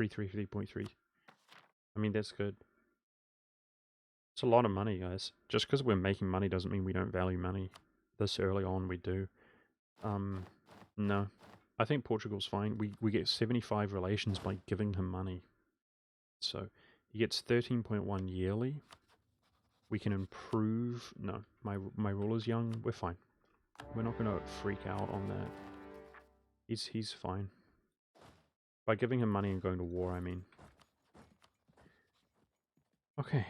333.3. I mean, that's good. It's a lot of money, guys. Just because we're making money doesn't mean we don't value money. This early on, we do. No. I think Portugal's fine. We get 75 relations by giving him money. So, he gets 13.1 yearly. We can improve... No, my ruler's young. We're fine. We're not going to freak out on that. He's fine. By giving him money and going to war, I mean. Okay.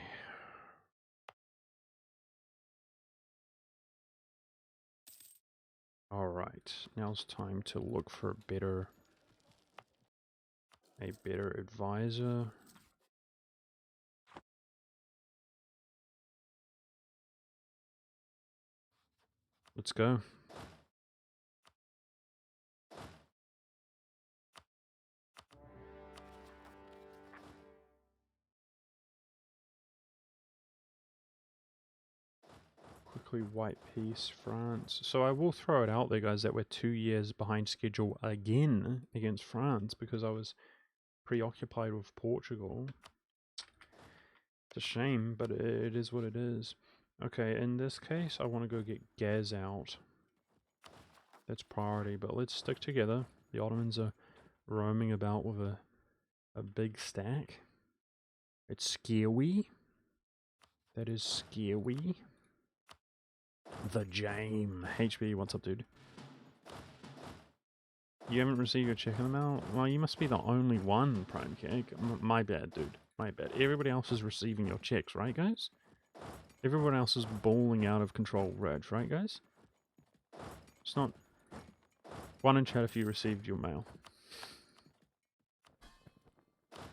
Alright, now it's time to look for a better advisor. Let's go. Quickly, white peace, France. So I will throw it out there, guys, that we're 2 years behind schedule again against France because I was preoccupied with Portugal. It's a shame, but it is what it is. Okay, in this case, I want to go get Gaz out. That's priority, but let's stick together. The Ottomans are roaming about with a big stack. It's scary. That is scary. The Jame. HB, what's up, dude? You haven't received your check in the mail? Well, you must be the only one, Prime Cake. My bad, dude. My bad. Everybody else is receiving your checks, right, guys? Everyone else is balling out of control, Reg, right, guys? It's not... One in chat if you received your mail.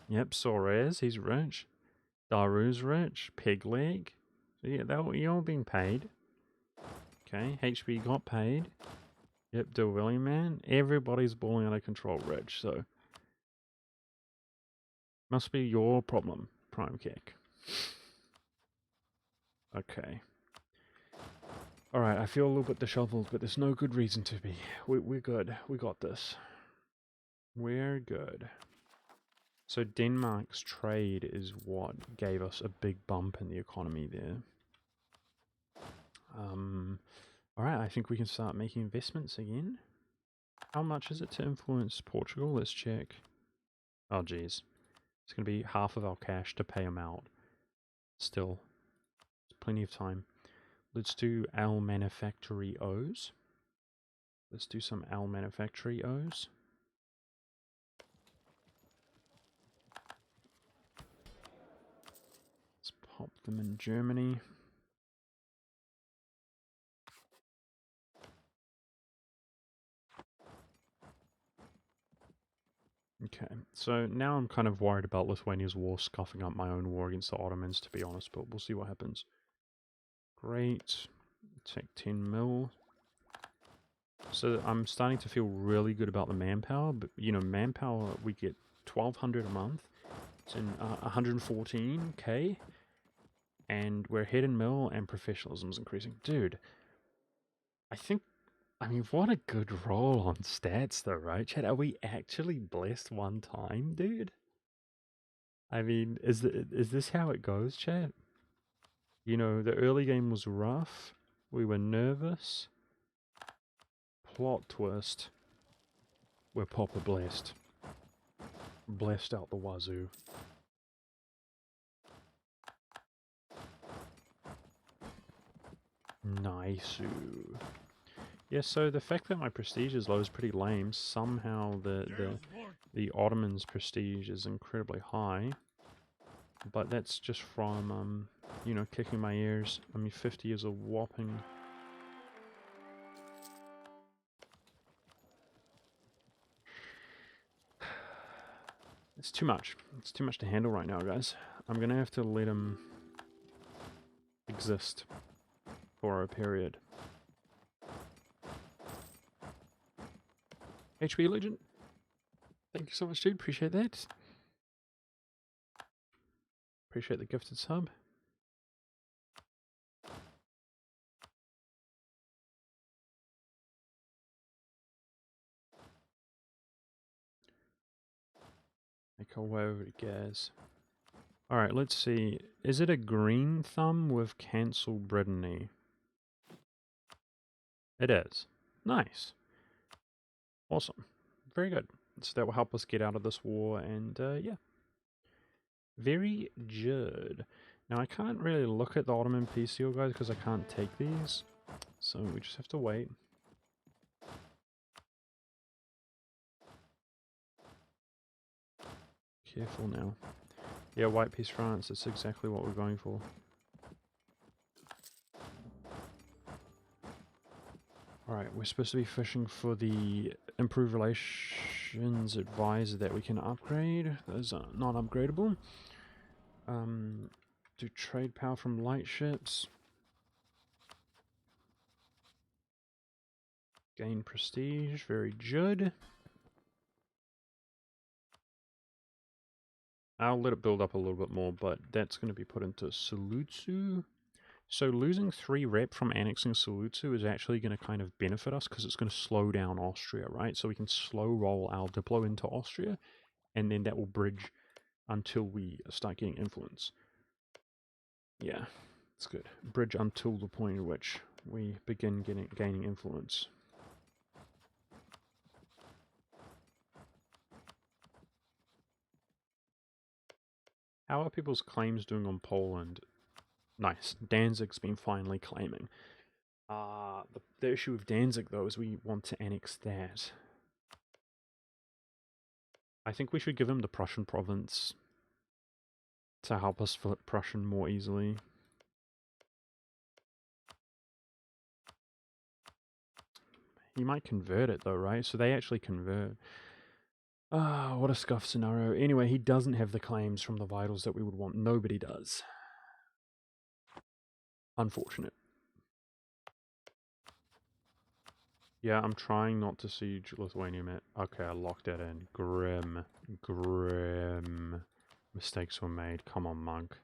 Yep, Sorez, he's rich. Daru's rich. Pigleg. So yeah, you're all being paid. Okay, HB got paid. Yep, DeWilly man. Everybody's balling out of control, Reg, so... Must be your problem, Prime Cake. Okay. Alright, I feel a little bit disheveled, but there's no good reason to be. We're good. We got this. We're good. So Denmark's trade is what gave us a big bump in the economy there. Alright, I think we can start making investments again. How much is it to influence Portugal? Let's check. Oh, geez. It's going to be half of our cash to pay them out. Still, there's plenty of time. Let's do Al Manufacturios. Let's do some Al Manufacturios. Let's pop them in Germany. Okay, so now I'm kind of worried about Lithuania's war scuffing up my own war against the Ottomans, to be honest, but we'll see what happens. Great. Take 10 mil. So I'm starting to feel really good about the manpower, but you know, manpower, we get 1,200 a month. It's in 114k. And we're hit and mill and professionalism is increasing. Dude, I mean, what a good roll on stats though, right, Chad? Are we actually blessed one time, dude? I mean, is this how it goes, Chad? You know, the early game was rough. We were nervous. Plot twist. We're proper blessed. Blessed out the wazoo. Nice. Yeah, so the fact that my prestige is low is pretty lame. Somehow the Ottomans' prestige is incredibly high. But that's just from, you know, kicking my ears. I mean, 50 is a whopping... It's too much. It's too much to handle right now, guys. I'm gonna have to let him exist for a period. HB Legend. Thank you so much, dude. Appreciate that. Appreciate the gifted sub. make our way over to Gaz. Alright, let's see. Is it a green thumb with cancel Brittany? It is. Nice. Awesome. Very good. So that will help us get out of this war, and yeah. Very good. Now I can't really look at the Ottoman peace deal, guys, because I can't take these. So we just have to wait. Careful now. Yeah, White Peace France, that's exactly what we're going for. Alright, we're supposed to be fishing for the Improved Relations Advisor that we can upgrade. Those are not upgradable. Do trade power from light ships. Gain prestige, very good. I'll let it build up a little bit more, but that's going to be put into Salutsu. So losing 3 rep from annexing Salutsu is actually going to kind of benefit us because it's going to slow down Austria, right? So we can slow roll our Diplo into Austria, and then that will bridge until we start getting influence. Yeah, it's good. Bridge until the point at which we begin gaining influence. How are people's claims doing on Poland? Nice. Danzig's been finally claiming. The issue with Danzig, though, is we want to annex that. I think we should give him the Prussian province to help us flip Prussian more easily. He might convert it, though, right? So they actually convert. Ah, what a scuff scenario. Anyway, he doesn't have the claims from the vitals that we would want. Nobody does. Unfortunate. Yeah, I'm trying not to siege Lithuania, Matt. Okay, I locked that in. Grim. Grim. Mistakes were made. Come on, monk.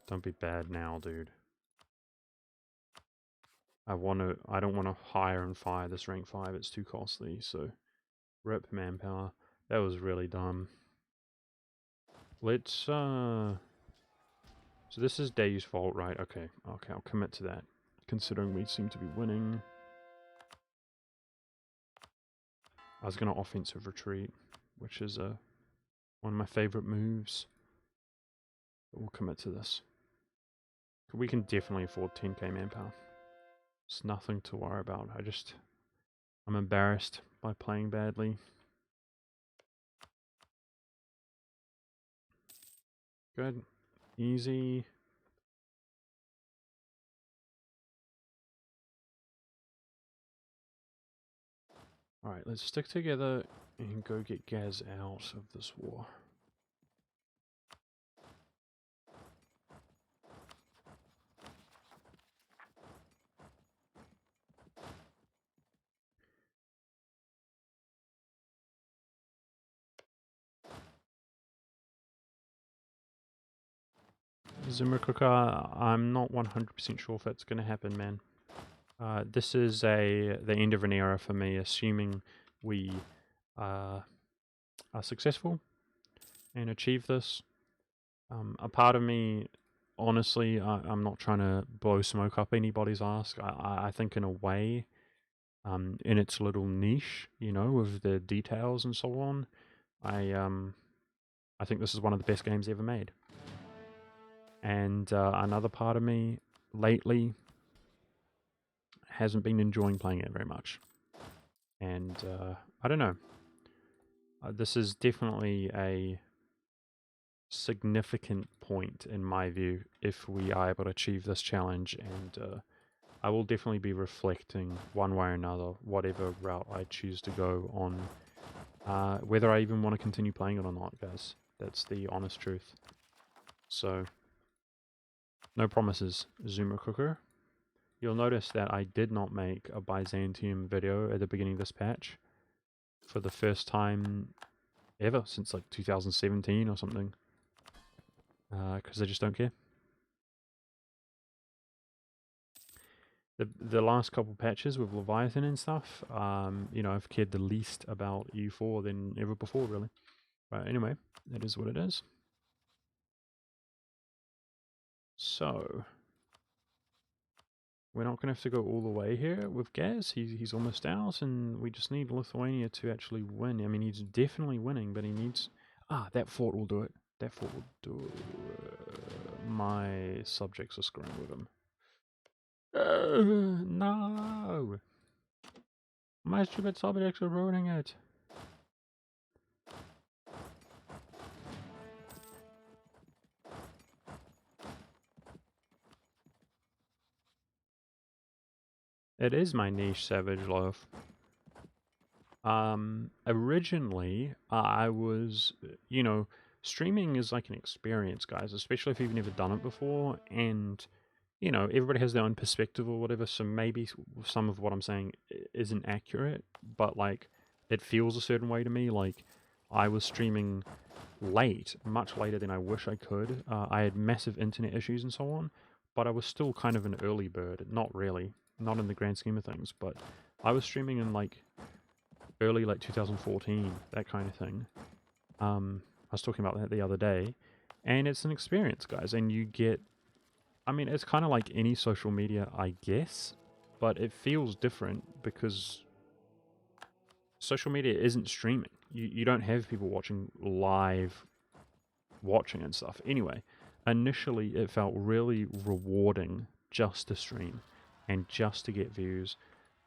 Don't be bad now, dude. I don't want to hire and fire this rank 5. It's too costly, so... Rip manpower. That was really dumb. Let's, So this is Day's fault, right? Okay, I'll commit to that. Considering we seem to be winning. I was going to offensive retreat, which is one of my favorite moves. But we'll commit to this. We can definitely afford 10k manpower. It's nothing to worry about. I'm embarrassed by playing badly. Good. Easy. Alright, let's stick together and go get Gaz out of this war. Zimmerkuka, I'm not 100% sure if that's going to happen, man. This is the end of an era for me, assuming we are successful and achieve this. A part of me, honestly, I'm not trying to blow smoke up anybody's ass. I think in a way, in its little niche, you know, with the details and so on, I think this is one of the best games ever made. And another part of me, lately, hasn't been enjoying playing it very much. And I don't know. This is definitely a significant point in my view if we are able to achieve this challenge, and I will definitely be reflecting one way or another whatever route I choose to go on whether I even want to continue playing it or not, guys. That's the honest truth. So no promises, Zuma Cooker. You'll notice that I did not make a Byzantium video at the beginning of this patch for the first time ever since like 2017 or something. Because I just don't care. The last couple patches with Leviathan and stuff, you know, I've cared the least about EU4 than ever before, really. But anyway, it is what it is. So, we're not going to have to go all the way here with Gaz. He's almost out, and we just need Lithuania to actually win. I mean, he's definitely winning, but he needs... Ah, that fort will do it. That fort will do it. My subjects are screwing with him. No! My stupid subjects are ruining it. It is my niche, Savage Loaf. Originally, I was, streaming is like an experience, guys, especially if you've never done it before, and, everybody has their own perspective or whatever, so maybe some of what I'm saying isn't accurate, but, like, it feels a certain way to me. Like, I was streaming late, much later than I wish I could. I had massive internet issues and so on, but I was still kind of an early bird. Not really, not in the grand scheme of things, but I was streaming in, like, early, like 2014, that kind of thing. I was talking about that the other day, and it's an experience, guys, and you get, I mean, it's kind of like any social media, I guess, but it feels different because social media isn't streaming. You don't have people watching live watching and stuff. Anyway, initially it felt really rewarding just to stream and just to get views.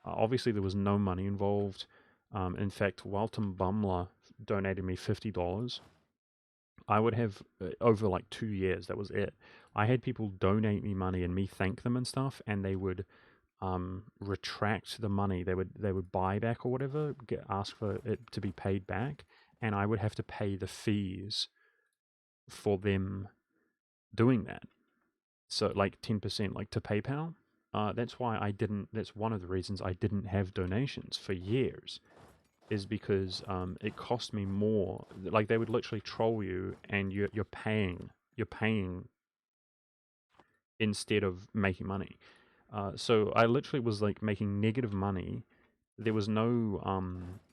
Obviously, there was no money involved. In fact, Walton Bumler donated me $50. I would have over like 2 years. That was it. I had people donate me money and me thank them and stuff, and they would retract the money. They would buy back or whatever, ask for it to be paid back, and I would have to pay the fees for them doing that. So like 10%, like to PayPal. That's why I didn't. That's one of the reasons I didn't have donations for years, is because it cost me more. Like they would literally troll you, and you're paying. You're paying instead of making money. So I literally was like making negative money. There was no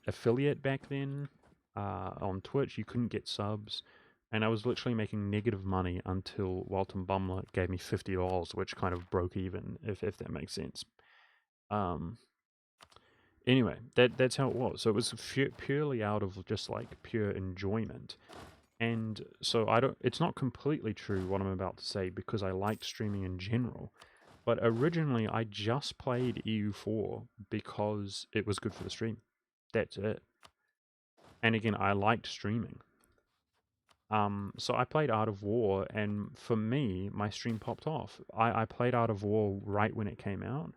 affiliate back then on Twitch. You couldn't get subs. And I was literally making negative money until Walton Bumler gave me $50, which kind of broke even, if that makes sense. Anyway, that's how it was. So it was purely out of just like pure enjoyment. And so it's not completely true what I'm about to say, because I liked streaming in general. But originally I just played EU4 because it was good for the stream. That's it. And again, I liked streaming. So I played Art of War, and for me, my stream popped off. I played Art of War right when it came out,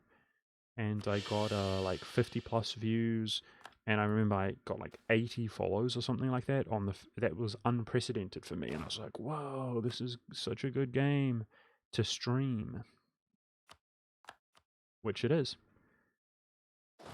and I got like 50 plus views, and I remember I got like 80 follows or something like that on that was unprecedented for me, and I was like, whoa, this is such a good game to stream, which it is.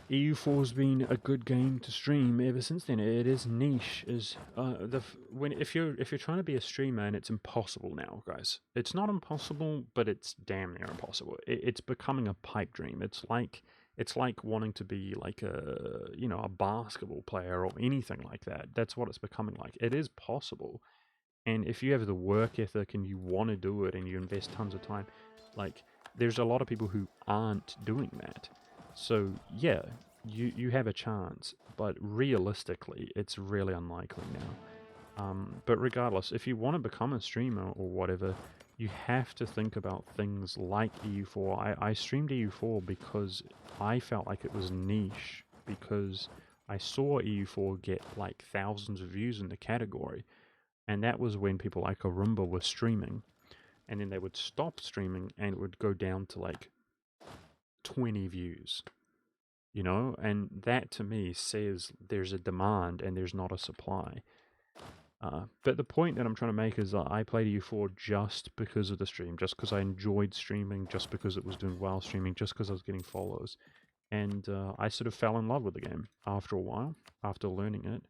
EU4's been a good game to stream ever since then. It is niche. Is if you're trying to be a streamer, and it's impossible now, guys. It's not impossible, but it's damn near impossible. It's becoming a pipe dream. It's like wanting to be like a basketball player or anything like that. That's what it's becoming like. It is possible, and if you have the work ethic and you want to do it and you invest tons of time, like there's a lot of people who aren't doing that. So yeah, you have a chance, but realistically, it's really unlikely now. But regardless, if you want to become a streamer or whatever, you have to think about things like EU4. I streamed EU4 because I felt like it was niche, because I saw EU4 get like thousands of views in the category, and that was when people like Arumba were streaming, and then they would stop streaming and it would go down to like 20 views, and that to me says there's a demand and there's not a supply. But the point that I'm trying to make is that I played EU4 just because of the stream, just because I enjoyed streaming, just because it was doing well streaming, just because I was getting follows. And I sort of fell in love with the game after a while, after learning it.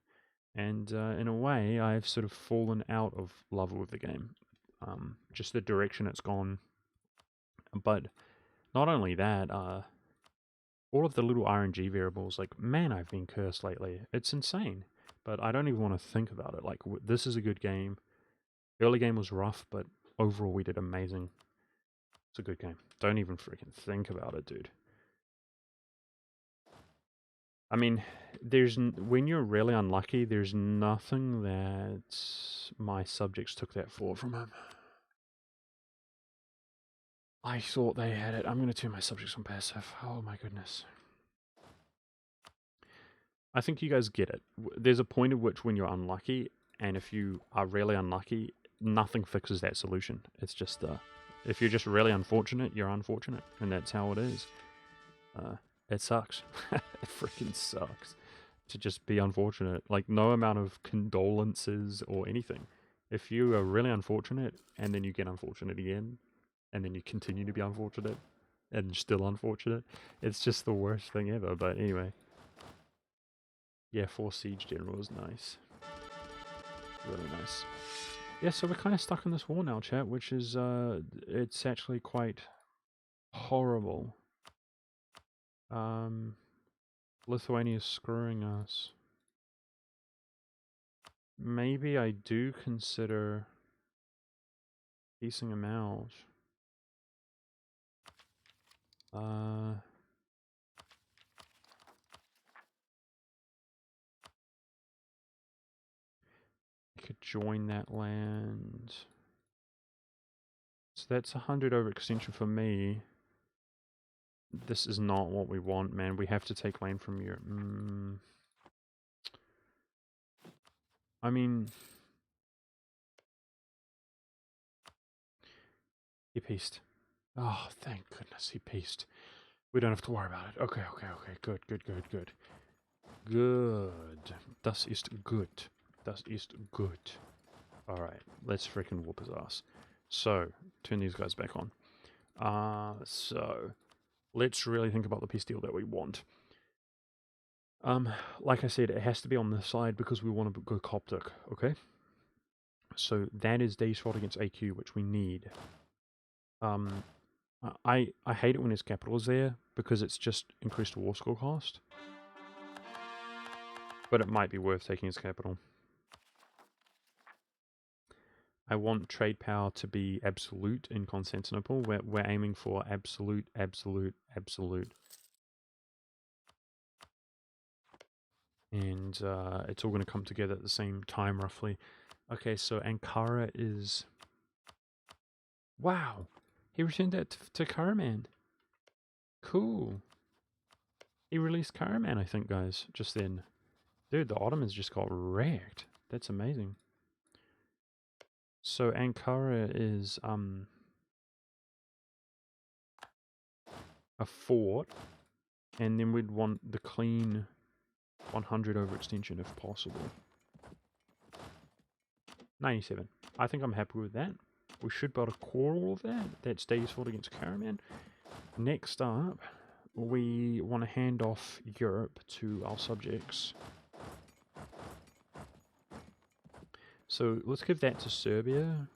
And in a way, I've sort of fallen out of love with the game. Just the direction it's gone. But not only that, all of the little RNG variables, like, man, I've been cursed lately. It's insane. but I don't even want to think about it. Like, this is a good game. Early game was rough, but overall we did amazing. It's a good game. Don't even freaking think about it, dude. I mean, when you're really unlucky, there's nothing that my subjects took that for from him. I thought they had it. I'm going to turn my subjects on passive. Oh my goodness. I think you guys get it. There's a point at which when you're unlucky, and if you are really unlucky, nothing fixes that solution. It's just, if you're just really unfortunate, you're unfortunate, and that's how it is. It sucks. It freaking sucks to just be unfortunate. Like, no amount of condolences or anything. If you are really unfortunate, and then you get unfortunate again, and then you continue to be unfortunate, and still unfortunate, it's just the worst thing ever. But anyway. Yeah, 4 Siege General was nice. Really nice. Yeah, so we're kind of stuck in this war now, chat, which is, it's actually quite horrible. Lithuania's screwing us. Maybe I do consider piecing them out. I could join that land. So that's 100 overextension for me. This is not what we want, man. We have to take land from Europe. I mean, he pieced. Oh, thank goodness he pieced. We don't have to worry about it. Okay. Good. Good. Das ist gut. Das ist gut. Alright, let's freaking whoop his ass. So, turn these guys back on. So, let's really think about the peace deal that we want. Like I said, it has to be on this side because we want to go Coptic, okay? So, that is default against AQ, which we need. I hate it when his capital is there because it's just increased war score cost. But it might be worth taking his capital. I want trade power to be absolute in Constantinople. We're aiming for absolute. And it's all going to come together at the same time, roughly. Okay, so Ankara is... Wow! He returned that to Karaman. Cool. He released Karaman, I think, guys, just then. Dude, the Ottomans just got wrecked. That's amazing. So Ankara is a fort, and then we'd want the clean 100 overextension if possible. 97. I think I'm happy with that. We should be able to core all of that. That stays fought against Karaman. Next up, we want to hand off Europe to our subjects. So let's give that to Serbia.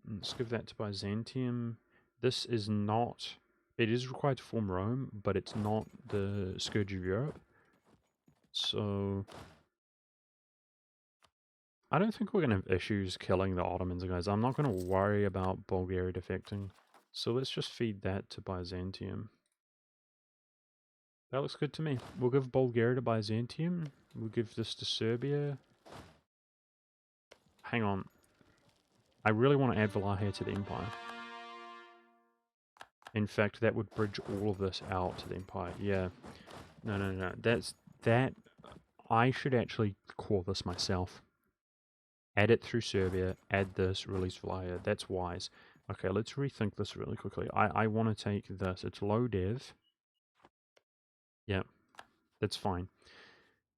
Let's give that to Byzantium. This is not... It is required to form Rome, but it's not the Scourge of Europe. So... I don't think we're going to have issues killing the Ottomans, guys. I'm not going to worry about Bulgaria defecting. So let's just feed that to Byzantium. That looks good to me. We'll give Bulgaria to Byzantium. We'll give this to Serbia. Hang on. I really want to add Valahia to the Empire. In fact, that would bridge all of this out to the Empire. Yeah. No. That... I should actually core this myself. Add it through Serbia. Add this. Release Valahia. That's wise. Okay, let's rethink this really quickly. I want to take this. It's low dev. Yeah. That's fine.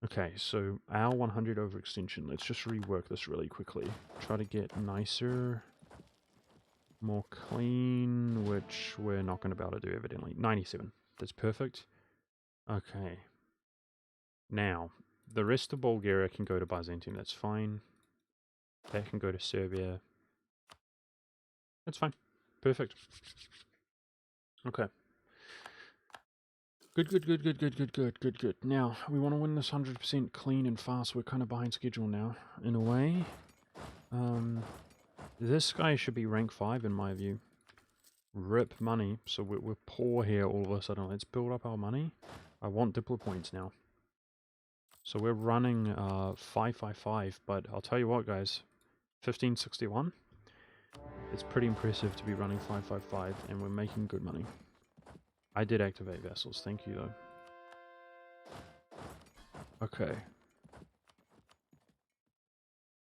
Okay, so our 100 overextension. Let's just rework this really quickly. Try to get nicer, more clean, which we're not going to be able to do evidently. 97. That's perfect. Okay. Now, the rest of Bulgaria can go to Byzantium. That's fine. That can go to Serbia. That's fine. Perfect. Okay. Good, good, good, good, good, good, good, good, good. Now, we want to win this 100% clean and fast. We're kind of behind schedule now, in a way. This guy should be rank 5 in my view. Rip money. So we're poor here all of a sudden. Let's build up our money. I want Diplo points now. So we're running 555, but I'll tell you what, guys. 1561. It's pretty impressive to be running 555, and we're making good money. I did activate vessels. Thank you, though. Okay.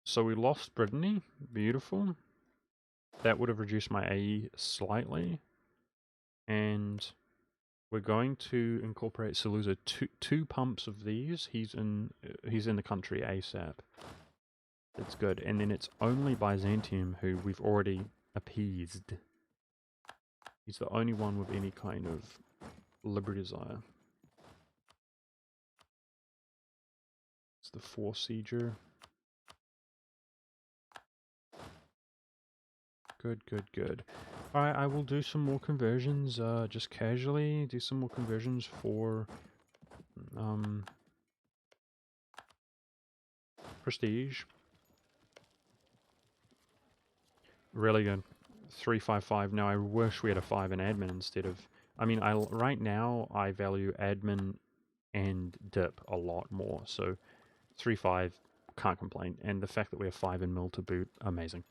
So we lost Brittany. Beautiful. That would have reduced my AE slightly. And we're going to incorporate Salusa. Two pumps of these. He's in the country ASAP. That's good. And then it's only Byzantium who we've already appeased. He's the only one with any kind of liberty desire. It's the Force Sieger. Good, good, good. Alright, I will do some more conversions, just casually. Do some more conversions for, Prestige. Really good. 355. Now, I wish we had a 5 in admin instead of... I mean, right now, I value admin and dip a lot more. So, 3.5, can't complain. And the fact that we have 5 in mill to boot, amazing.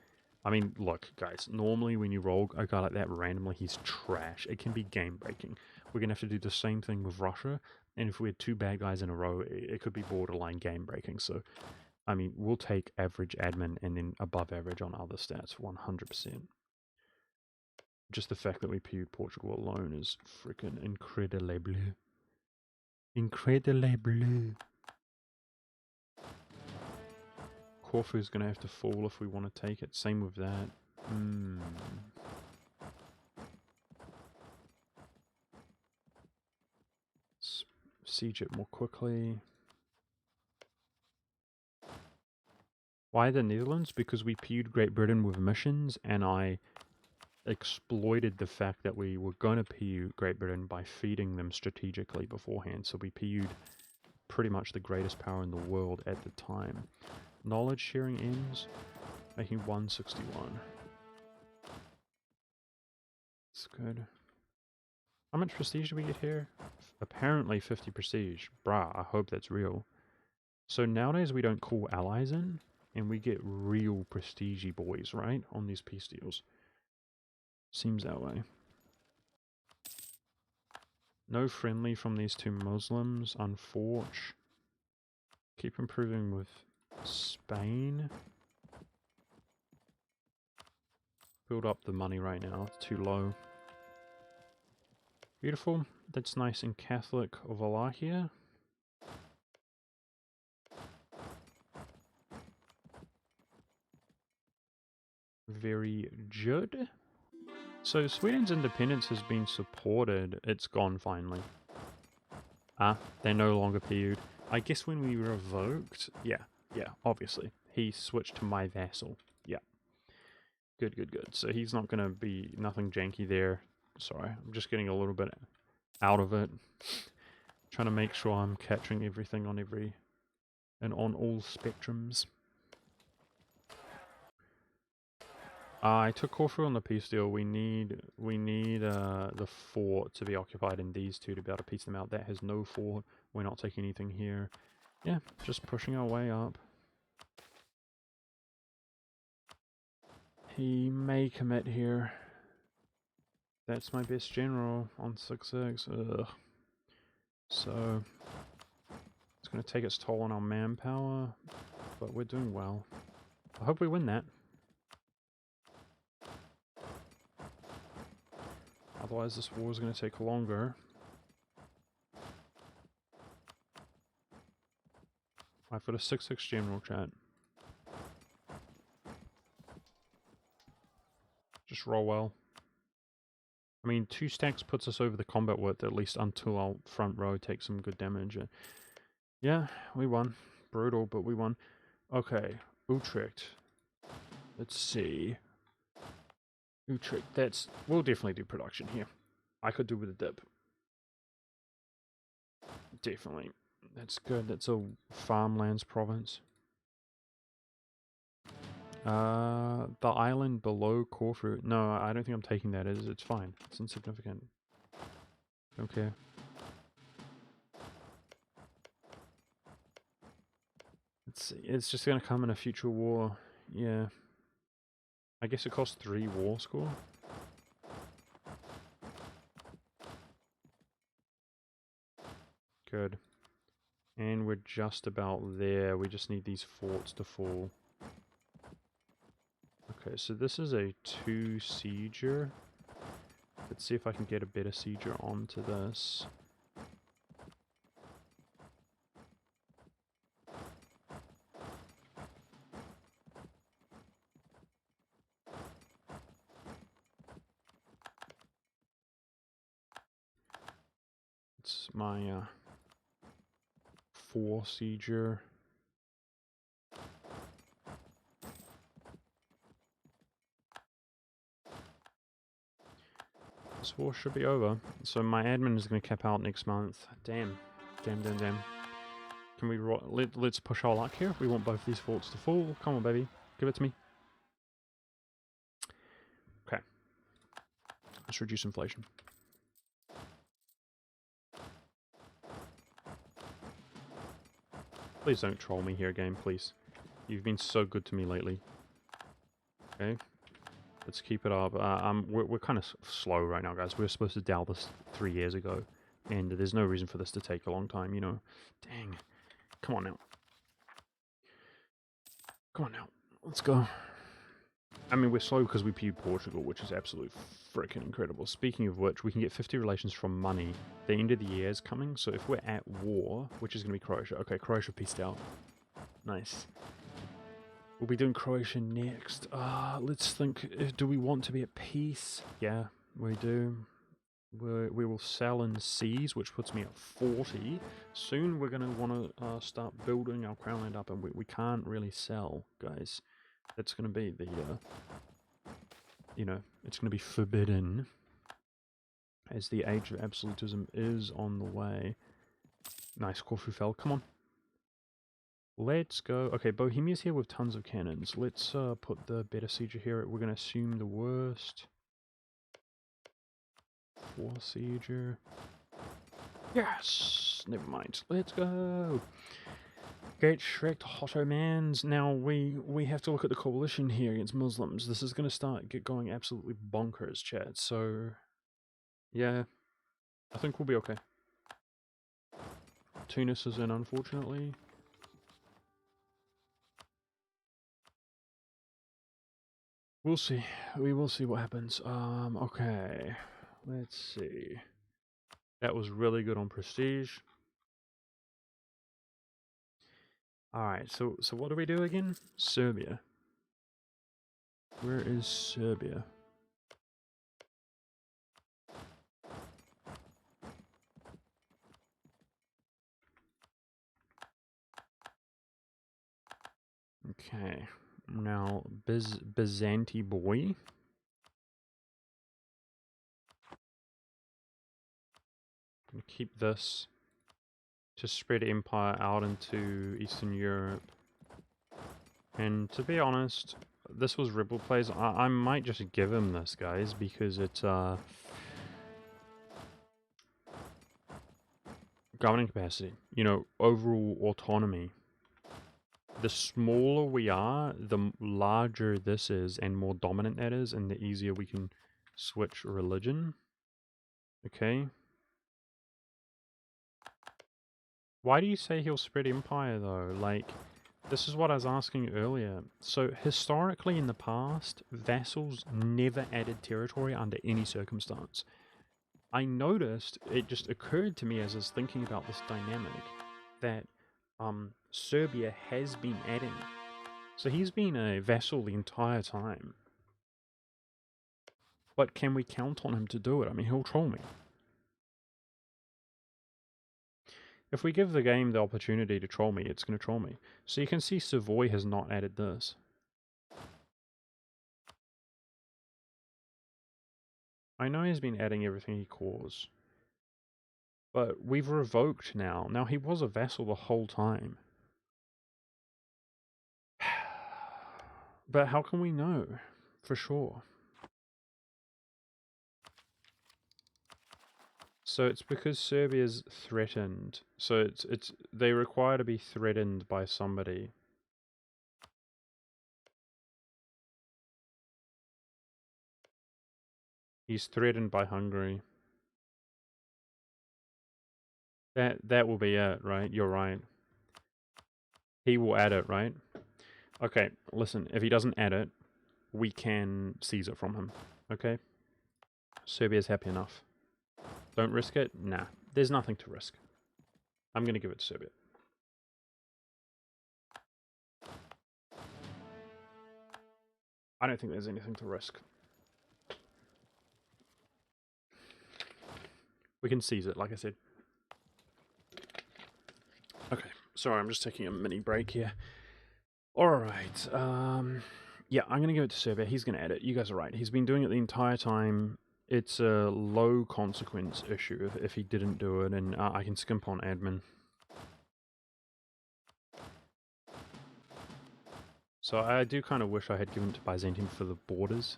I mean, look, guys, normally when you roll a guy like that randomly, he's trash. It can be game-breaking. We're going to have to do the same thing with Russia, and if we had 2 bad guys in a row, it could be borderline game-breaking. So, I mean, we'll take average admin and then above average on other stats, 100%. Just the fact that we PU'd Portugal alone is freaking incredible. Incredible. Corfu's going to have to fall if we want to take it. Same with that. Siege it more quickly. Why the Netherlands? Because we PU'd Great Britain with missions, and I exploited the fact that we were going to PU Great Britain by feeding them strategically beforehand. So we PU'd pretty much the greatest power in the world at the time. Knowledge sharing ends, making 161. That's good. How much prestige do we get here? Apparently 50 prestige. Bruh, I hope that's real. So nowadays we don't call allies in, and we get real prestige boys, right? On these peace deals. Seems that way. No friendly from these 2 Muslims, unfortunately. Keep improving with Spain. Build up the money right now, it's too low. Beautiful, that's nice and Catholic of Wallachia. Very good. So Sweden's independence has been supported, it's gone finally. They're no longer PU'd. I guess when we revoked, yeah, obviously. He switched to my vassal, yeah. Good, good, good. So he's not going to be nothing janky there. Sorry, I'm just getting a little bit out of it. Trying to make sure I'm capturing everything on on all spectrums. I took Corfu on the peace deal. We need the fort to be occupied and these 2 to be able to piece them out. That has no fort. We're not taking anything here. Yeah, just pushing our way up. He may commit here. That's my best general on 6-6. Ugh. So it's going to take its toll on our manpower, but we're doing well. I hope we win that. Otherwise this war is going to take longer. I've got a 6-6 general, chat. Just roll well. I mean, 2 stacks puts us over the combat width, at least until our front row takes some good damage. Yeah, we won. Brutal, but we won. Okay, Utrecht. Let's see. Utrecht, we'll definitely do production here. I could do with a dip. Definitely. That's good. That's a farmlands province. The island below Corfu. No, I don't think I'm taking that. It's fine. It's insignificant. Don't care. It's just gonna come in a future war. Yeah. I guess it costs 3 war score. Good. And we're just about there. We just need these forts to fall. Okay, so this is a 2 sieger. Let's see if I can get a better sieger onto this. It's my 4 sieger. This war should be over. So my admin is going to cap out next month. Damn. Damn. Can we let's push our luck here. We want both these forts to fall. Come on, baby. Give it to me. Okay. Let's reduce inflation. Please don't troll me here, game, please. You've been so good to me lately. Okay. Let's keep it up. We're kind of slow right now, guys. We were supposed to DAO this 3 years ago. And there's no reason for this to take a long time, you know. Dang. Come on now. Come on now. Let's go. I mean, we're slow because we PU'd Portugal, which is absolutely freaking incredible. Speaking of which, we can get 50 relations from money. The end of the year is coming, so if we're at war, which is going to be Croatia. Okay, Croatia peaced out. Nice. We'll be doing Croatia next. Let's think. Do we want to be at peace? Yeah, we do. We will sell and seize, which puts me at 40. Soon we're going to want to start building our crown land up, and we can't really sell, guys. That's going to be the, you know, it's going to be forbidden, as the age of absolutism is on the way. Nice, Corfu fell. Come on. Let's go. Okay, Bohemia's here with tons of cannons. Let's put the better sieger here. We're going to assume the worst. 4 sieger. Yes! Never mind. Let's go! Get Shrek Ottomans. Now we have to look at the coalition here against Muslims. This is going to get going absolutely bonkers, chat. So, yeah, I think we'll be okay. Tunis is in, unfortunately. We'll see. We will see what happens. Okay. Let's see. That was really good on prestige. Alright, so what do we do again? Serbia. Where is Serbia? Okay. Now, Byzanti boy. Keep this to spread empire out into Eastern Europe. And to be honest, this was Rebel plays. I might just give him this, guys, because it's governing capacity. You know, overall autonomy. The smaller we are, the larger this is, and more dominant that is, and the easier we can switch religion. Okay. Why do you say he'll spread empire, though? Like, this is what I was asking earlier. So, historically in the past, vassals never added territory under any circumstance. I noticed, it just occurred to me as I was thinking about this dynamic, that Serbia has been adding. So he's been a vassal the entire time. But can we count on him to do it? I mean, he'll troll me. If we give the game the opportunity to troll me, it's going to troll me. So you can see Savoy has not added this. I know he's been adding everything he calls. But we've revoked now. Now, he was a vassal the whole time. But how can we know for sure? So it's because Serbia's threatened. So it's they require to be threatened by somebody. He's threatened by Hungary. That will be it, right? You're right. He will add it, right? Okay, listen, if he doesn't add it, we can seize it from him. Okay? Serbia's happy enough. Don't risk it? Nah. There's nothing to risk. I'm gonna give it to Serbia. I don't think there's anything to risk. We can seize it, like I said. Okay, sorry, I'm just taking a mini break here. Alright, yeah, I'm gonna give it to Serbia. He's gonna add it. You guys are right. He's been doing it the entire time. It's a low consequence issue if he didn't do it, and I can skimp on admin. So I do kind of wish I had given it to Byzantium for the borders,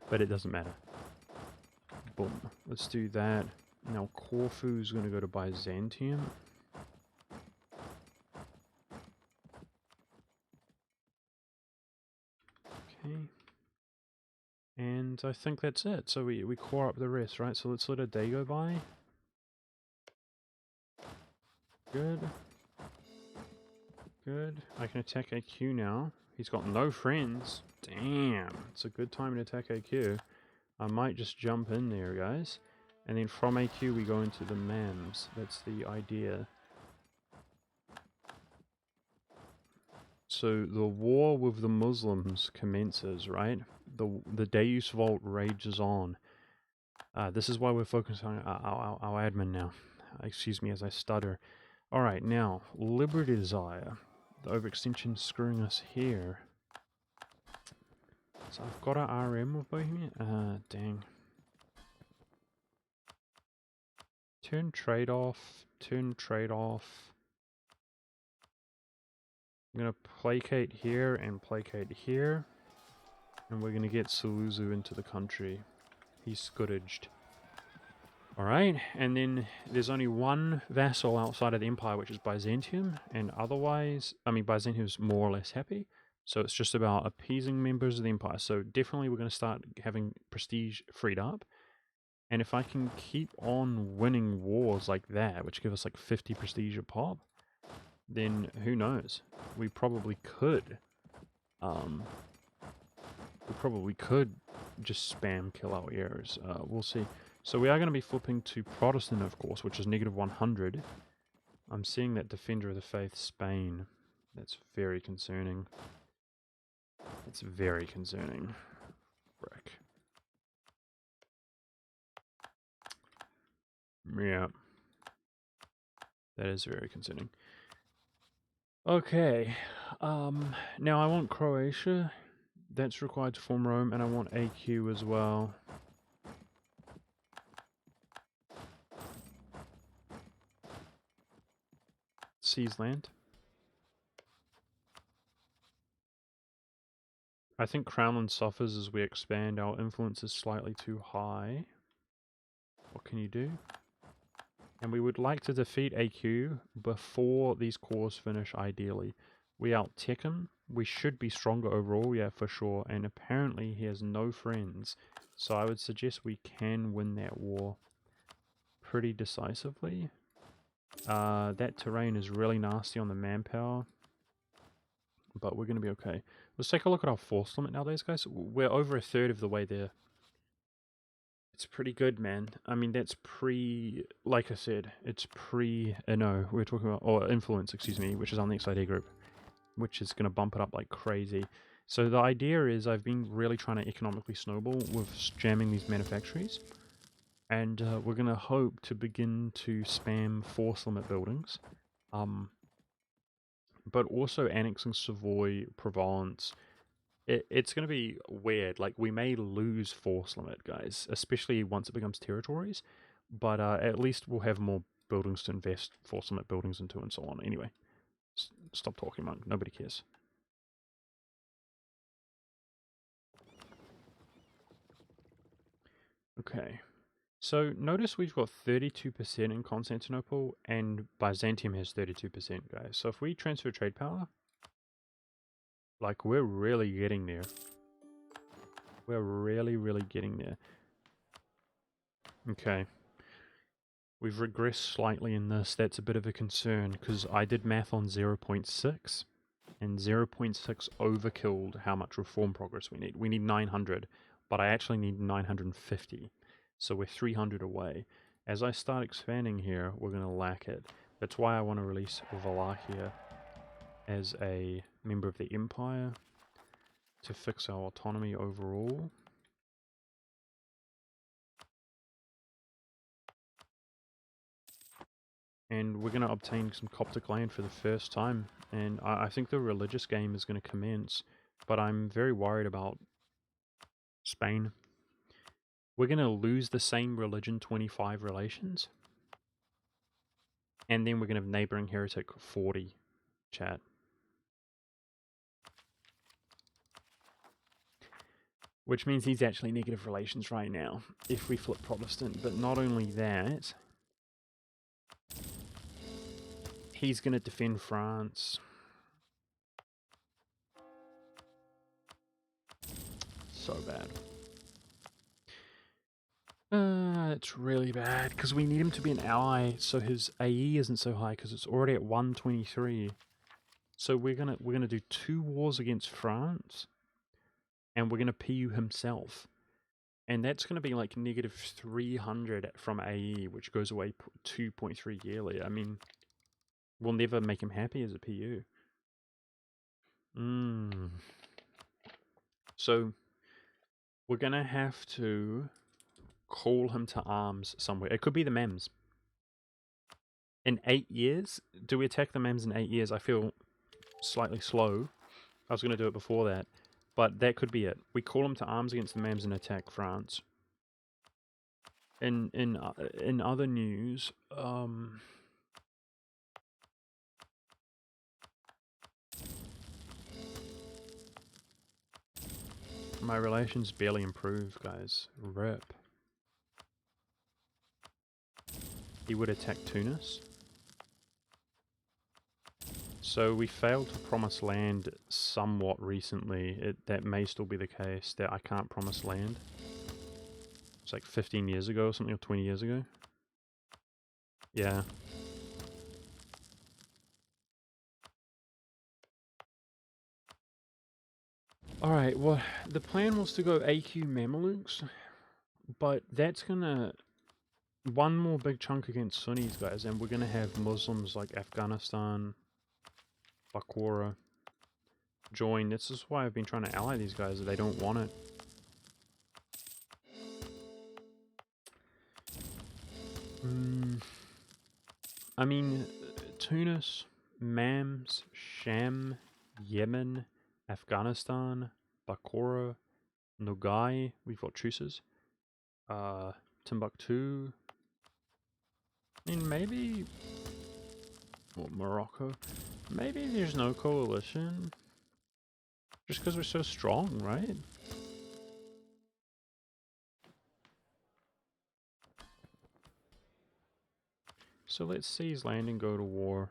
but it doesn't matter. Boom. Let's do that. Now Corfu's going to go to Byzantium. Okay. And I think that's it. So we core up the rest, right? So let's let a day go by. Good. Good. I can attack AQ now. He's got no friends. Damn. It's a good time to attack AQ. I might just jump in there, guys. And then from AQ we go into the MAMs. That's the idea. So the war with the Muslims commences, right? The Deus Vult rages on. This is why we're focusing on our admin now. Excuse me as I stutter. Alright, now, Liberty Desire. The overextension screwing us here. So I've got a RM with Bohemia? Dang. Turn trade off. Turn trade off. I'm going to placate here and placate here. And we're going to get Suluzu into the country. He's scourged. Alright, and then there's only one vassal outside of the empire, which is Byzantium, and otherwise, I mean, Byzantium's more or less happy, so it's just about appeasing members of the empire. So definitely we're going to start having prestige freed up, and if I can keep on winning wars like that, which give us like 50 prestige a pop, then who knows? We probably could, just spam kill our heirs. We'll see. So we are going to be flipping to Protestant, of course, which is negative 100. I'm seeing that Defender of the Faith, Spain. That's very concerning. It's very concerning. Frick. Yeah. That is very concerning. Okay. Now I want Croatia. That's required to form Rome, and I want AQ as well. Seize land. I think Crownland suffers as we expand. Our influence is slightly too high. What can you do? And we would like to defeat AQ before these cores finish, ideally. We out-tech him. We should be stronger overall, yeah, for sure. And apparently he has no friends. So I would suggest we can win that war pretty decisively. That terrain is really nasty on the manpower. But we're going to be okay. Let's take a look at our force limit nowadays, guys. We're over a third of the way there. It's pretty good, man. I mean, that's like I said, it's no, we're talking about, or influence, excuse me, which is our next idea group, which is going to bump it up like crazy. So the idea is I've been really trying to economically snowball with jamming these manufactories. And we're going to hope to begin to spam force limit buildings. But also annexing Savoy, Provence. It's going to be weird. Like, we may lose force limit, guys, especially once it becomes territories. but at least we'll have more buildings to invest for Summit buildings into and so on. Anyway, stop talking, Monk. Nobody cares. Okay. So notice we've got 32% in Constantinople and Byzantium has 32%, guys. So if we transfer trade power, like we're really getting there. We're really, really getting there. Okay. We've regressed slightly in this. That's a bit of a concern because I did math on 0.6 and 0.6 overkilled how much reform progress we need. We need 900, but I actually need 950. So we're 300 away. As I start expanding here, we're going to lack it. That's why I want to release Wallachia as a member of the Empire to fix our autonomy overall. And we're going to obtain some Coptic land for the first time. And I think the religious game is going to commence. But I'm very worried about Spain. We're going to lose the same religion 25 relations. And then we're going to have neighboring heretic 40, chat. Which means he's actually negative relations right now, if we flip Protestant. But not only that, he's going to defend France. So bad. It's really bad, because we need him to be an ally, so his AE isn't so high, because it's already at 123. So we're gonna do 2 wars against France, and we're gonna PU himself. And that's gonna be like negative 300 from AE, which goes away 2.3 yearly. I mean, we'll never make him happy as a PU. So, we're gonna have to call him to arms somewhere. It could be the MEMS. In 8 years? Do we attack the MEMS in 8 years? I feel slightly slow. I was going to do it before that. But that could be it. We call him to arms against the MEMS and attack France. In other news, my relations barely improve, guys. RIP. He would attack Tunis. So we failed to promise land somewhat recently. That may still be the case, that I can't promise land. It's like 15 years ago or something, or 20 years ago. Yeah. Alright, well, the plan was to go AQ Mamelukes, but that's gonna... One more big chunk against Sunnis, guys, and we're gonna have Muslims like Afghanistan, Bakhora join. This is why I've been trying to ally these guys, they don't want it. I mean, Tunis, Mams, Sham, Yemen, Afghanistan, Bakhora, Nogai, we've got truces. Timbuktu. I mean, maybe... Well, Morocco. Maybe there's no coalition. Just because we're so strong, right? So let's seize land and go to war.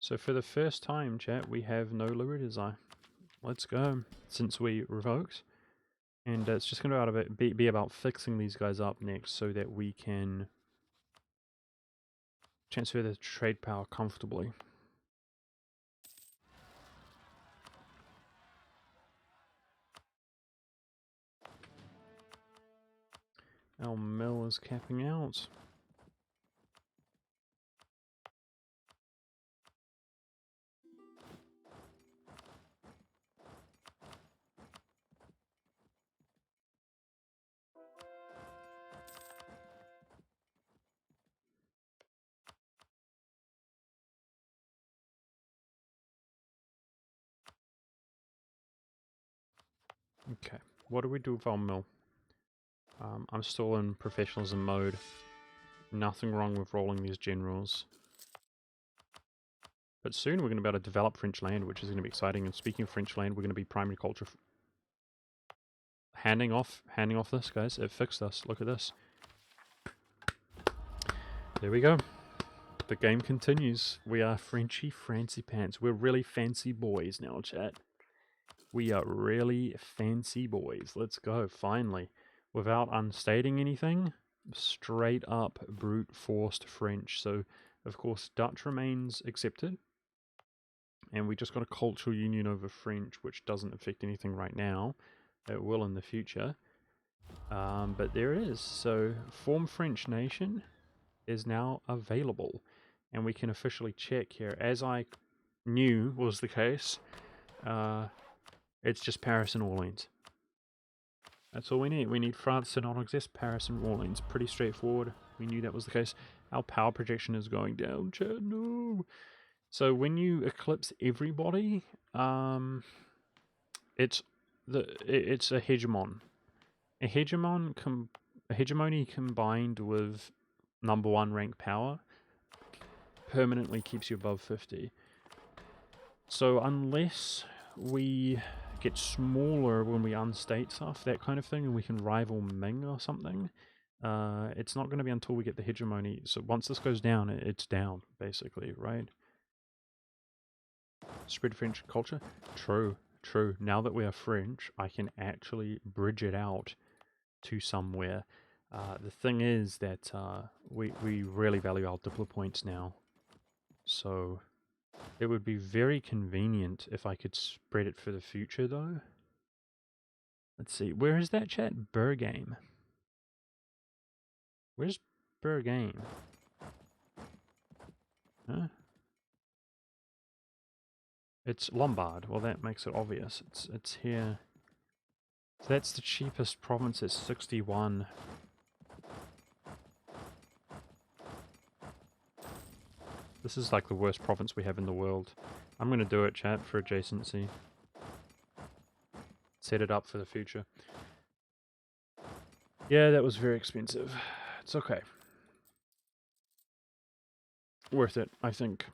So for the first time, chat, we have no Liberties Eye. Let's go, since we revoked. And it's just going to be about fixing these guys up next so that we can transfer the trade power comfortably. Our mill is capping out. Okay, what do we do with our mill? I'm still in professionalism mode. Nothing wrong with rolling these generals. But soon we're going to be able to develop French land, which is going to be exciting. And speaking of French land, we're going to be primary culture. Handing off this, guys. It fixed us. Look at this. There we go. The game continues. We are Frenchy Fancy Pants. We're really fancy boys now, chat. We are really fancy boys. Let's go, finally. Without unstating anything, straight up brute forced French. So, of course, Dutch remains accepted. And we just got a cultural union over French, which doesn't affect anything right now. It will in the future. But there it is. So, form French nation is now available. And we can officially check here. As I knew was the case, it's just Paris and Orleans. That's all we need. We need France to not exist, Paris and Orleans. Pretty straightforward. We knew that was the case. Our power projection is going down, chat. No. So when you eclipse everybody, it's a hegemon. A hegemony combined with number 1 rank power permanently keeps you above 50. So unless we get smaller when we unstate stuff, that kind of thing, and we can rival Ming or something, it's not going to be until we get the hegemony. So once this goes down, it's down, basically, right? Spread French culture? True, true. Now that we are French, I can actually bridge it out to somewhere. The thing is that we really value our Diplo points now. So it would be very convenient if I could spread it for the future, though. Let's see. Where is that, chat? Burgame. Where's Burgame? Huh? It's Lombard. Well, that makes it obvious. It's here. So that's the cheapest province. It's 61. This is like the worst province we have in the world. I'm going to do it, chat, for adjacency. Set it up for the future. Yeah, that was very expensive. It's okay. Worth it, I think.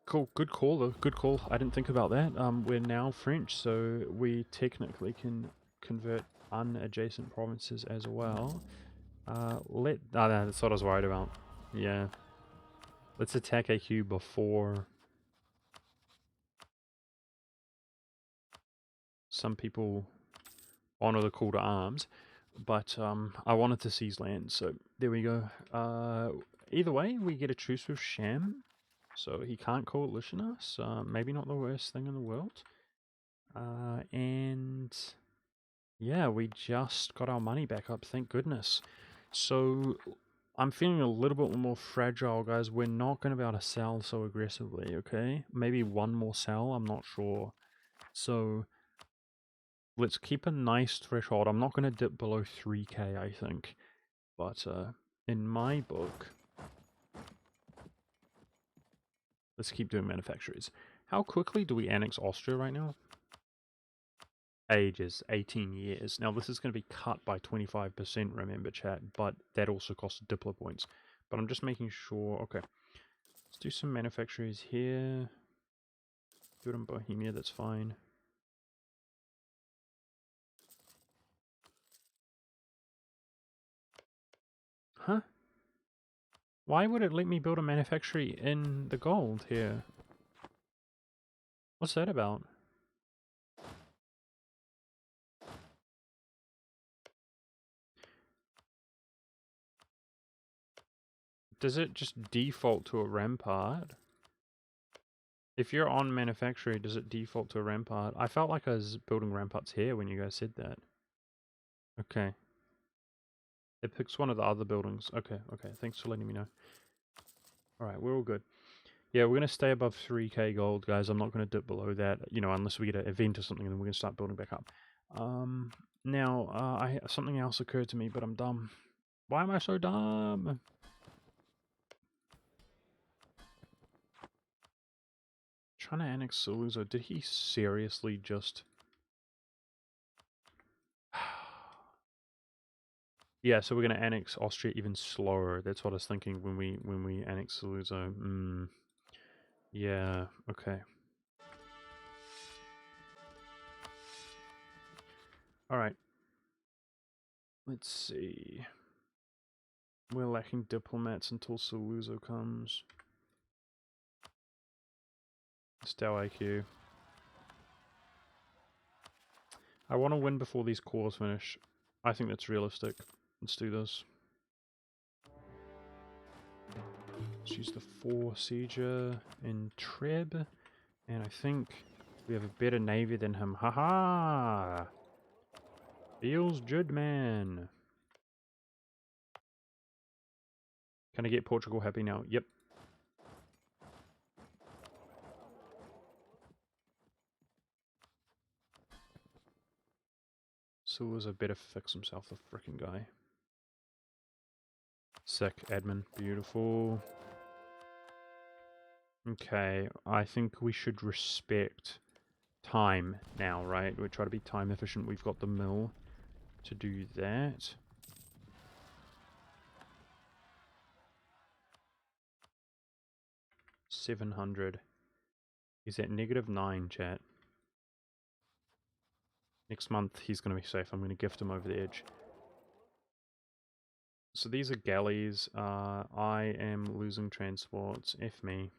Cool, good call though, good call. I didn't think about that. We're now French, so we technically can convert unadjacent provinces as well. That's what I was worried about. Yeah. Let's attack AQ before some people honor the call to arms. But I wanted to seize land, so there we go. Either way, we get a truce with Sham, so he can't coalition us. Maybe not the worst thing in the world. And yeah, we just got our money back up, thank goodness. So I'm feeling a little bit more fragile, guys. We're not going to be able to sell so aggressively, okay? Maybe one more sell, I'm not sure. So let's keep a nice threshold. I'm not going to dip below 3k, I think. But in my book, let's keep doing manufacturers. How quickly do we annex Austria right now? Ages, 18 years. Now this is going to be cut by 25%, remember, chat, but that also costs Diplo points. But I'm just making sure. Okay, let's do some manufacturers here. Do it in Bohemia, that's fine. Huh? Why would it let me build a manufactory in the gold here? What's that about? Does it just default to a rampart? If you're on manufacturing, does it default to a rampart? I felt like I was building ramparts here when you guys said that. Okay. It picks one of the other buildings. Okay, okay. Thanks for letting me know. Alright, we're all good. Yeah, we're going to stay above 3k gold, guys. I'm not going to dip below that, you know, unless we get an event or something, and then we're going to start building back up. Now, something else occurred to me, but I'm dumb. Why am I so dumb? Trying to annex Suluzo. Did he seriously just... Yeah, so we're gonna annex Austria even slower. That's what I was thinking when we annex Saluzzo. Yeah, okay. Alright. Let's see. We're lacking diplomats until Saluzzo comes. Stow IQ. I want to win before these cores finish. I think that's realistic. Let's do this. Let's use the 4 Sieger in Treb. And I think we have a better navy than him. Haha! Feels good, man. Can I get Portugal happy now? Yep. Sua's better fix himself, the frickin' guy. Sick, admin. Beautiful. Okay, I think we should respect time now, right? We try to be time efficient. We've got the mill to do that. $700. He's at -9, chat. Next month, he's going to be safe. I'm going to gift him over the edge. So these are galleys. I am losing transports. F me.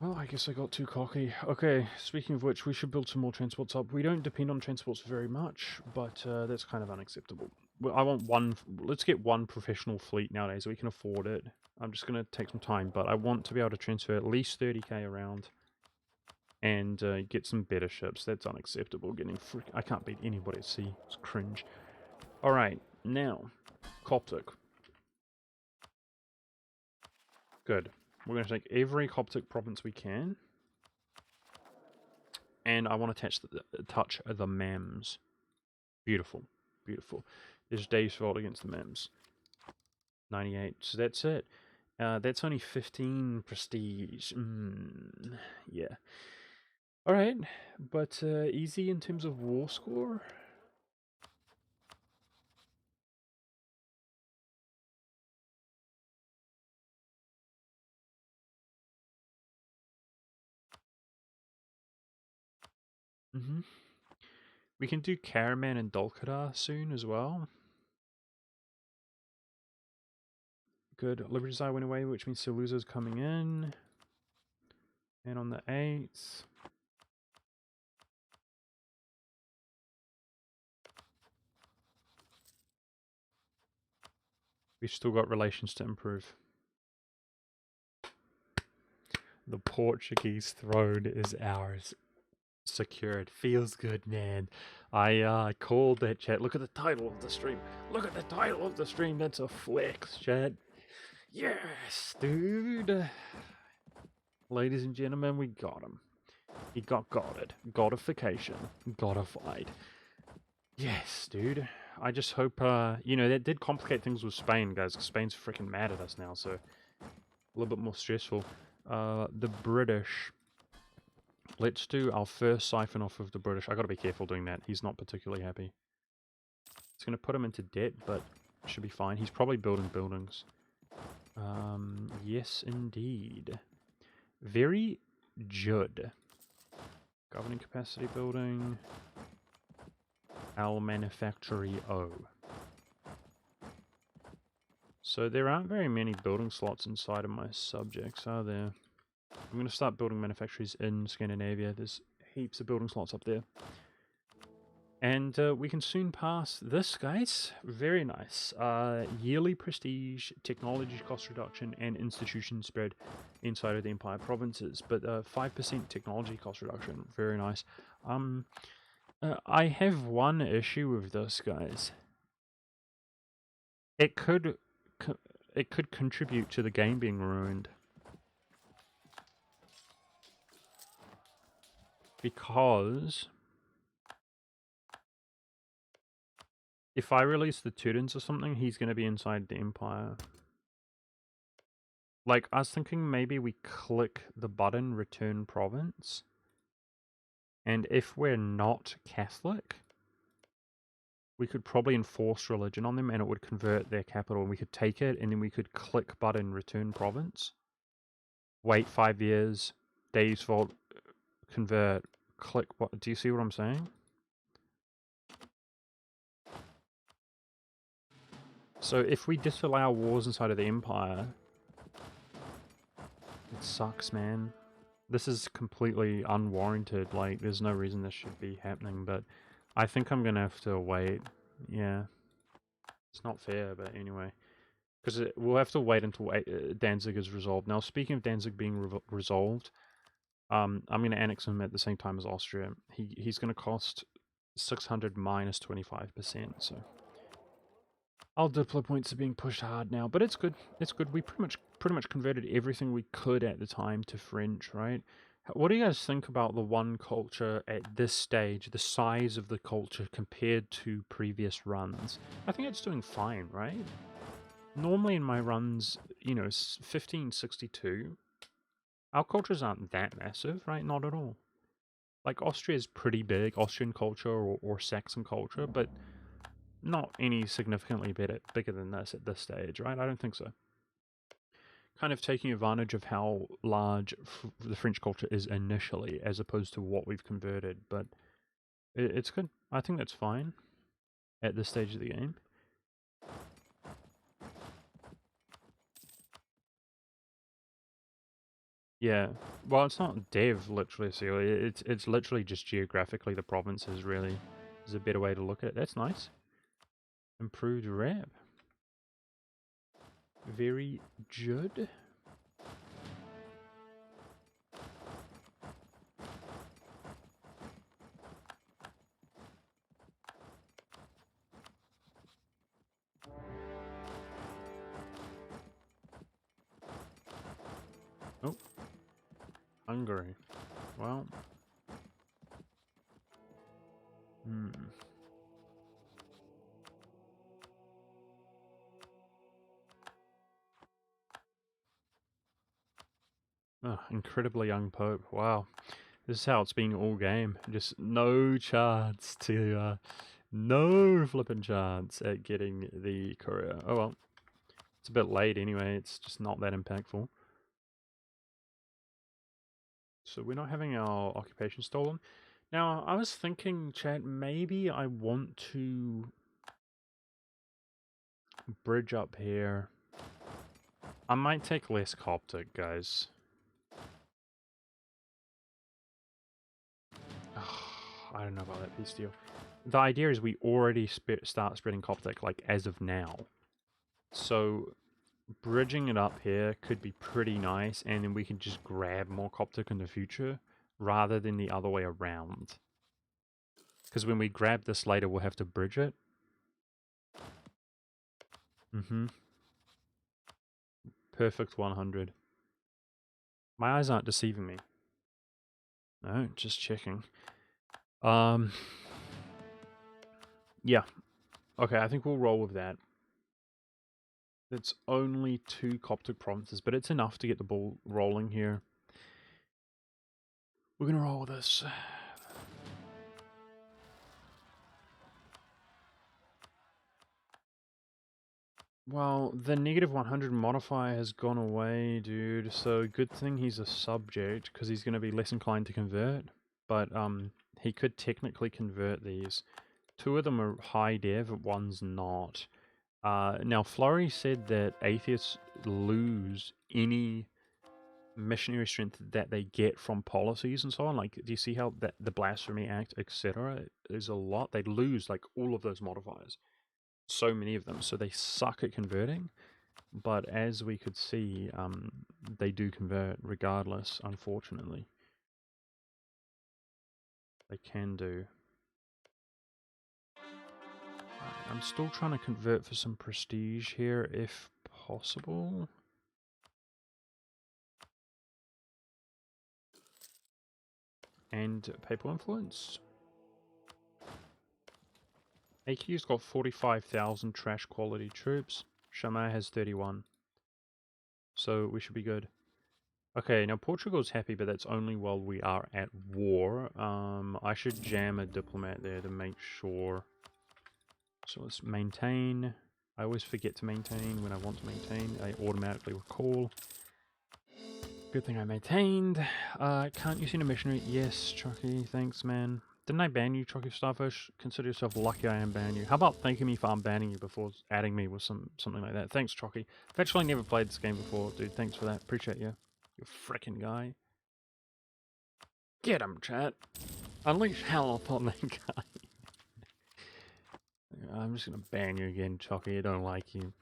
Well, I guess I got too cocky. Okay, speaking of which, we should build some more transports up. We don't depend on transports very much, but that's kind of unacceptable. Well, I want one... Let's get one professional fleet nowadays. We can afford it. I'm just going to take some time, but I want to be able to transfer at least 30k around and get some better ships. That's unacceptable. I can't beat anybody at sea. It's cringe. Alright, now, Coptic. Good. We're going to take every Coptic province we can. And I want to touch the Mams. Beautiful. Beautiful. There's Dave's fault against the Mams. 98. So that's it. That's only 15 prestige. Yeah. Alright. But easy in terms of war score. We can do Karaman and Dulkadar soon as well. Good. Liberty Desire went away, which means Saluzzo's coming in. And on the 8th... we've still got relations to improve. The Portuguese throne is ours. Secured. Feels good, man. I called that, chat. Look at the title of the stream. Look at the title of the stream. That's a flex, chat. Yes, dude. Ladies and gentlemen, we got him. He got godded. Godification. Godified. Yes, dude. I just hope, you know, that did complicate things with Spain, guys, because Spain's freaking mad at us now, so a little bit more stressful. The British. Let's do our first siphon off of the British. I gotta be careful doing that. He's not particularly happy. It's gonna put him into debt, but should be fine. He's probably building buildings. Yes, indeed. Very good. Governing capacity building. Al Manufactory O. So there aren't very many building slots inside of my subjects, are there? I'm going to start building manufactories in Scandinavia. There's heaps of building slots up there. And we can soon pass this, guys. Very nice. Yearly prestige, technology cost reduction, and institution spread inside of the Empire provinces. But 5% technology cost reduction. Very nice. I have one issue with this, guys. It could contribute to the game being ruined. Because if I release the Teutons or something, he's going to be inside the Empire. Like, I was thinking maybe we click the button Return Province. And if we're not Catholic, we could probably enforce religion on them and it would convert their capital and we could take it and then we could click button return province. Wait 5 years, default, convert, click. What? Do you see what I'm saying? So if we disallow wars inside of the empire, it sucks, man. This is completely unwarranted. Like, there's no reason this should be happening, but I think I'm gonna have to wait. Yeah, it's not fair, but anyway. Because we'll have to wait until Danzig is resolved. Now, speaking of Danzig being resolved, I'm going to annex him at the same time as Austria. He's going to cost 600 minus 25%. So, our Diplo points are being pushed hard now, but it's good. It's good. We pretty much converted everything we could at the time to French, right? What do you guys think about the one culture at this stage, the size of the culture compared to previous runs? I think it's doing fine, right? Normally in my runs, 1562, our cultures aren't that massive, right? Not at all. Like, Austria's pretty big, Austrian culture or Saxon culture, but not any significantly bigger than this at this stage, right? I don't think so. Kind of taking advantage of how large the French culture is initially, as opposed to what we've converted, but it's good. I think that's fine at this stage of the game. Yeah, well, it's not dev literally, so it's literally just geographically the provinces really is a better way to look at it. That's nice. Improved rep. Very good. Oh, Hungary. Well, Oh, incredibly young Pope. Wow. This is how it's been all game. Just no chance to, no flipping chance at getting the courier. Oh well. It's a bit late anyway. It's just not that impactful. So we're not having our occupation stolen. Now, I was thinking, chat, maybe I want to bridge up here. I might take less Coptic, guys. I don't know about that peace deal. The idea is we already start spreading Coptic, like, as of now. So, bridging it up here could be pretty nice, and then we can just grab more Coptic in the future, rather than the other way around. Because when we grab this later, we'll have to bridge it. Perfect 100. My eyes aren't deceiving me. No, just checking. Yeah. Okay, I think we'll roll with that. It's only 2 Coptic provinces, but it's enough to get the ball rolling here. We're gonna roll with this. Well, the negative 100 modifier has gone away, dude. So good thing he's a subject, because he's going to be less inclined to convert. But he could technically convert these. 2 of them are high dev, one's not. Now, Flurry said that atheists lose any missionary strength that they get from policies and so on. Like, do you see how the Blasphemy Act, etc. is a lot? They lose, like, all of those modifiers. So many of them, so they suck at converting. But as we could see, they do convert regardless, unfortunately. They can do. I'm still trying to convert for some prestige here, if possible. And papal influence. AQ's got 45,000 trash quality troops. Shammar has 31. So we should be good. Okay, now Portugal's happy, but that's only while we are at war. I should jam a diplomat there to make sure So let's maintain. I always forget to maintain when I want to maintain. I automatically recall. Good thing I maintained. Can't you send a missionary? Yes, Chucky. Thanks, man. Didn't I ban you, Chucky Starfish? Consider yourself lucky I am you. How about thanking me for unbanning you before adding me with something like that? Thanks, Chucky. I've actually never played this game before, dude. Thanks for that. Appreciate you. You frickin' guy. Get him, chat. Unleash hell upon that guy. I'm just gonna ban you again, Chucky. I don't like you.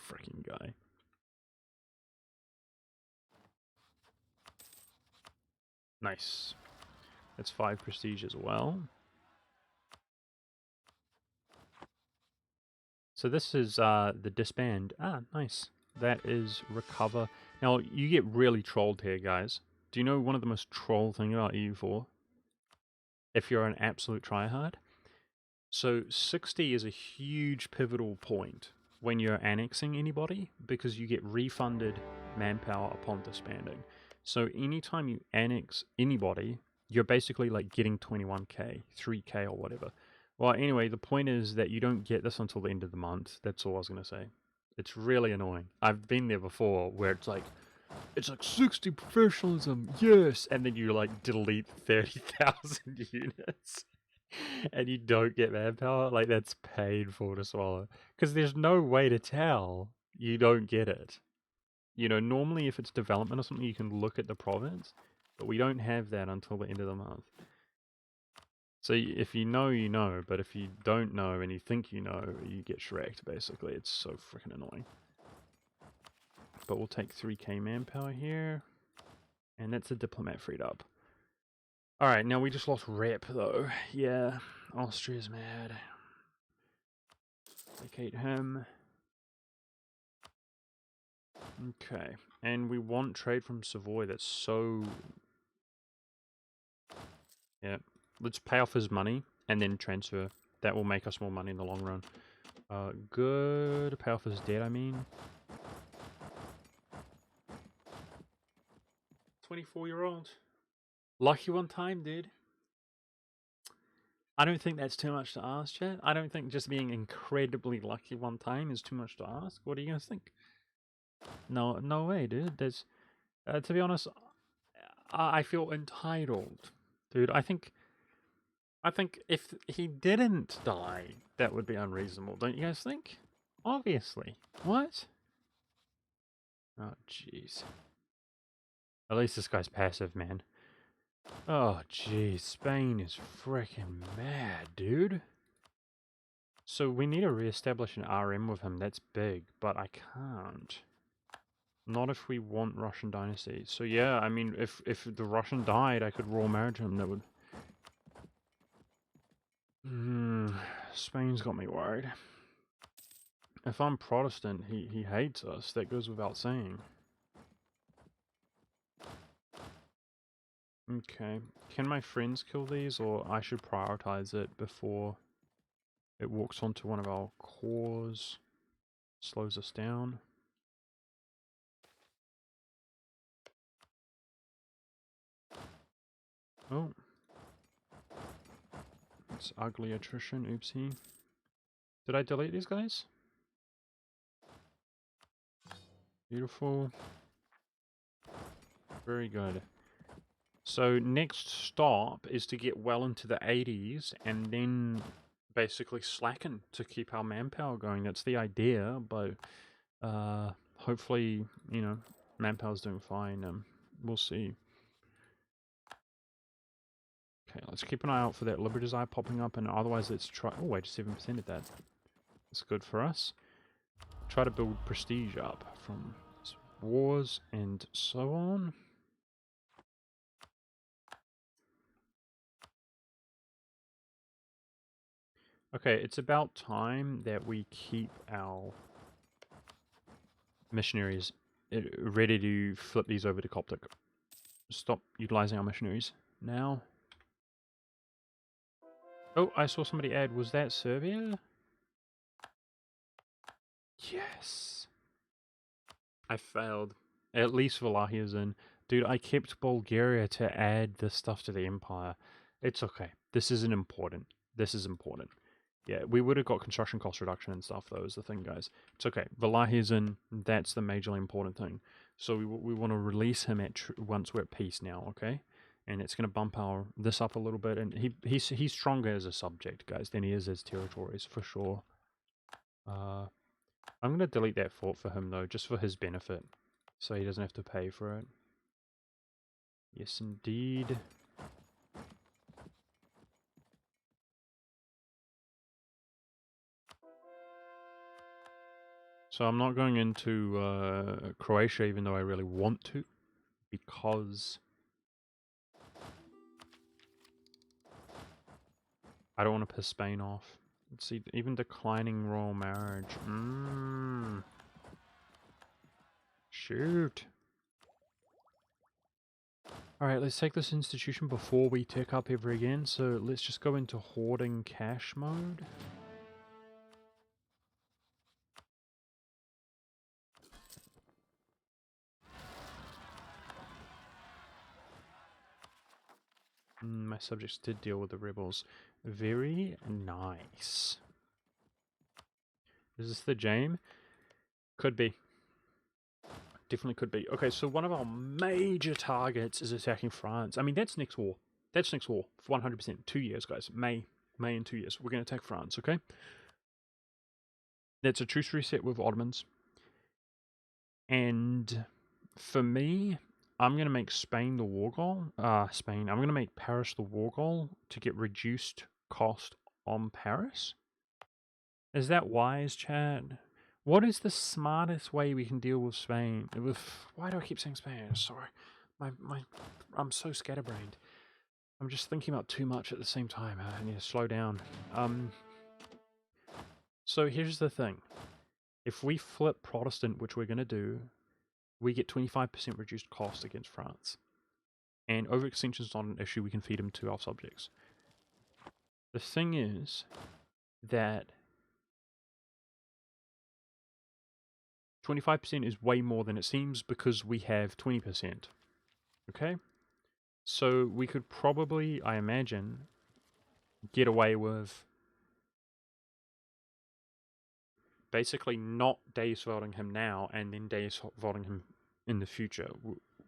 Frickin' guy. Nice. That's 5 prestige as well. So this is the disband. Ah, nice. That is recover. Now, you get really trolled here, guys. Do you know one of the most troll thing about EU4? If you're an absolute tryhard? So 60 is a huge pivotal point when you're annexing anybody because you get refunded manpower upon disbanding. So anytime you annex anybody, you're basically like getting 21k, 3k or whatever. Well, anyway, the point is that you don't get this until the end of the month. That's all I was going to say. It's really annoying. I've been there before where it's like 60 professionalism, yes, and then you like delete 30,000 units and you don't get manpower. Like, that's painful to swallow because there's no way to tell you don't get it. You know, normally if it's development or something, you can look at the province, but we don't have that until the end of the month. So if you know, you know, but if you don't know and you think you know, you get shreked, basically. It's so freaking annoying. But we'll take 3k manpower here, and that's a diplomat freed up. Alright, now we just lost rep, though. Yeah, Austria's mad. Vacate him. Okay, and we want trade from Savoy. That's so... Yeah, let's pay off his money and then transfer. That will make us more money in the long run. Good. Pay off his debt, I mean. 24-year-old. Lucky one time, dude. I don't think that's too much to ask, chat. I don't think just being incredibly lucky one time is too much to ask. What are you guys think? No, no way, dude. There's, to be honest, I feel entitled, dude. I think if he didn't die, that would be unreasonable, don't you guys think? Obviously. What? Oh, jeez. At least this guy's passive, man. Oh, jeez. Spain is freaking mad, dude. So we need to re-establish an RM with him. That's big, but I can't. Not if we want Russian dynasty. So yeah, I mean, if the Russian died, I could royal marriage him. That would... Spain's got me worried. If I'm Protestant, he hates us. That goes without saying. Okay. Can my friends kill these, or I should prioritize it before it walks onto one of our cores, slows us down? Oh. It's ugly attrition, oopsie. Did I delete these guys? Beautiful. Very good. So next stop is to get well into the 80s and then basically slacken to keep our manpower going. That's the idea, but hopefully, you know, manpower's doing fine. We'll see. Okay, let's keep an eye out for that Liberty's Eye popping up, and otherwise let's try... Oh, 87% of that. That's good for us. Try to build prestige up from wars and so on. Okay, it's about time that we keep our missionaries ready to flip these over to Coptic. Stop utilizing our missionaries now. Oh, I saw somebody add, was that Serbia? Yes! I failed. At least Walachia's in. Dude, I kept Bulgaria to add this stuff to the empire. It's okay. This isn't important. This is important. Yeah, we would have got construction cost reduction and stuff, though, is the thing, guys. It's okay. Valahi's in. That's the majorly important thing. So we want to release him once we're at peace now, okay? And it's going to bump this up a little bit. And he's stronger as a subject, guys, than he is as territories, for sure. I'm going to delete that fort for him, though, just for his benefit. So he doesn't have to pay for it. Yes, indeed. So I'm not going into Croatia, even though I really want to, because I don't want to piss Spain off. Let's see, even declining royal marriage. Shoot. Alright, let's take this institution before we tick up ever again. So let's just go into hoarding cash mode. My subjects did deal with the rebels. Very nice. Is this the Jaime? Could be. Definitely could be. Okay, so one of our major targets is attacking France. I mean, that's next war. That's next war. 100%. 2 years, guys. May in 2 years. We're going to attack France, okay? That's a truce reset with Ottomans. And for me, I'm going to make Spain the war goal. I'm going to make Paris the war goal to get reduced cost on Paris. Is that wise, Chad? What is the smartest way we can deal with Spain? Why do I keep saying Spain? Sorry. I'm so scatterbrained. I'm just thinking about too much at the same time. I need to slow down. So here's the thing. If we flip Protestant, which we're going to do, we get 25% reduced cost against France. And overextension is not an issue. We can feed them to our subjects. The thing is that 25% is way more than it seems because we have 20%. Okay? So we could probably, I imagine, get away with basically not Deus voting him now and then Deus voting him in the future.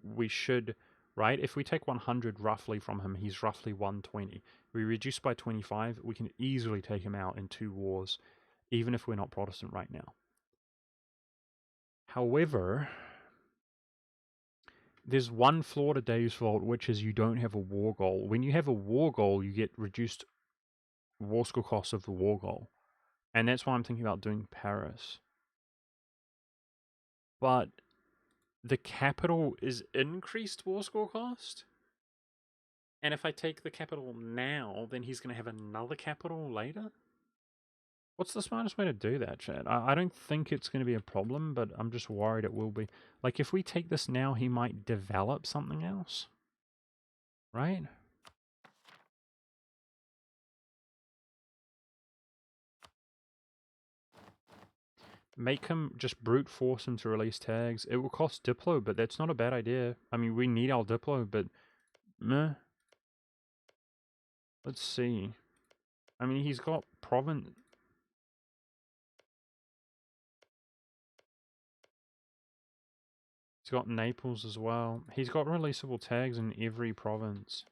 We should, right? If we take 100 roughly from him, he's roughly 120. We reduce by 25, we can easily take him out in 2 wars, even if we're not Protestant right now. However, there's one flaw to Deus Vult, which is you don't have a war goal. When you have a war goal, you get reduced war score cost of the war goal. And that's why I'm thinking about doing Paris. But the capital is increased war score cost. And if I take the capital now, then he's going to have another capital later? What's the smartest way to do that, Chad? I don't think it's going to be a problem, but I'm just worried it will be. Like, if we take this now, he might develop something else. Right? Make him, just brute force him to release tags. It will cost Diplo, but that's not a bad idea. I mean, we need our Diplo, but meh. Let's see. I mean, he's got province. He's got Naples as well. He's got releasable tags in every province.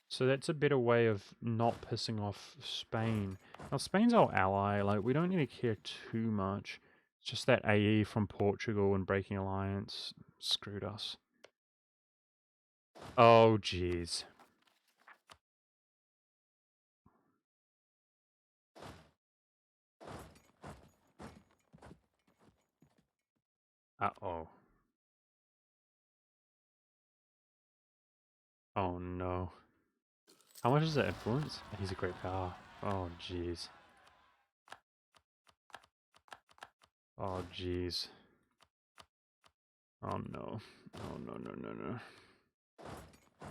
So that's a better way of not pissing off Spain. Now, Spain's our ally. Like, we don't need to care too much. It's just that AE from Portugal and breaking alliance screwed us. Oh, jeez. Uh-oh. Oh, no. How much is that influence? He's a great power. Oh, jeez. Oh, jeez. Oh, no. Oh, no, no, no, no.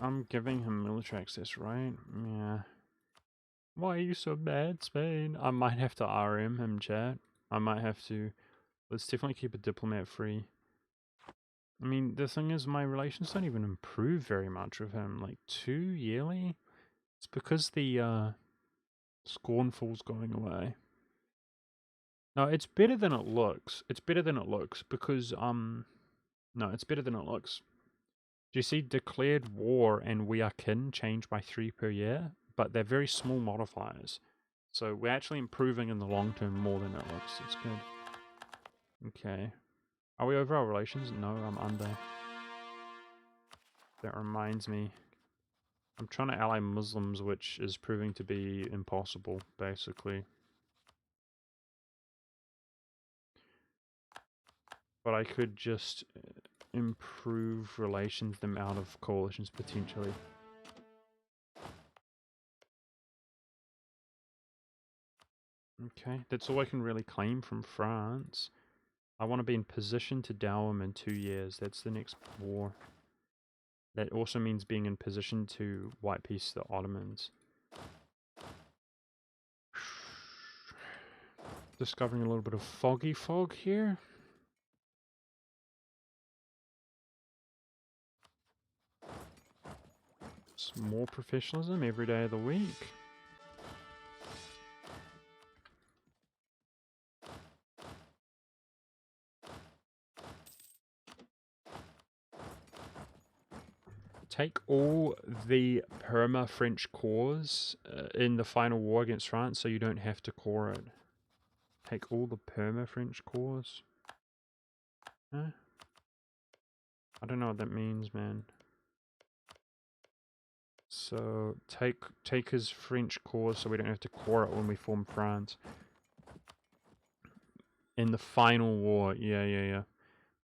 I'm giving him military access, right? Yeah. Why are you so bad, Spain? I might have to RM him, chat. I might have to. Let's definitely keep a diplomat free. I mean, the thing is, my relations don't even improve very much with him. Like, 2 yearly? It's because the, Scornful's going away. No, it's better than it looks. It's better than it looks because, no, it's better than it looks. Do you see declared war and we are kin change by 3 per year? But they're very small modifiers. So we're actually improving in the long term more than it looks. It's good. Okay. Are we over our relations? No, I'm under. That reminds me. I'm trying to ally Muslims, which is proving to be impossible, basically. But I could just improve relations them out of coalitions, potentially. Okay, that's all I can really claim from France. I want to be in position to dow them in 2 years. That's the next war. That also means being in position to white peace the Ottomans. Discovering a little bit of foggy fog here. Some more professionalism every day of the week. Take all the perma-French cores in the final war against France so you don't have to core it. Take all the perma-French cores. Huh? I don't know what that means, man. So take his French cores so we don't have to core it when we form France. In the final war, yeah.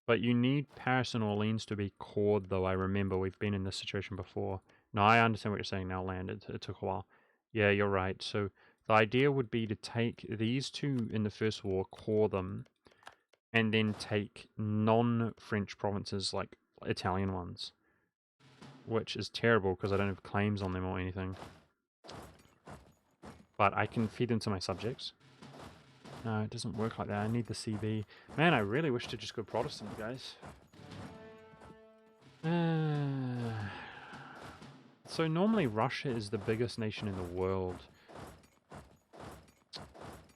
But you need Paris and Orleans to be cored, though. I remember we've been in this situation before. No, I understand what you're saying now, Land. It took a while. Yeah, you're right. So the idea would be to take these two in the First War, core them, and then take non-French provinces like Italian ones. Which is terrible because I don't have claims on them or anything. But I can feed them to my subjects. No, it doesn't work like that. I need the CB. Man, I really wish to just go Protestant, guys. So normally Russia is the biggest nation in the world.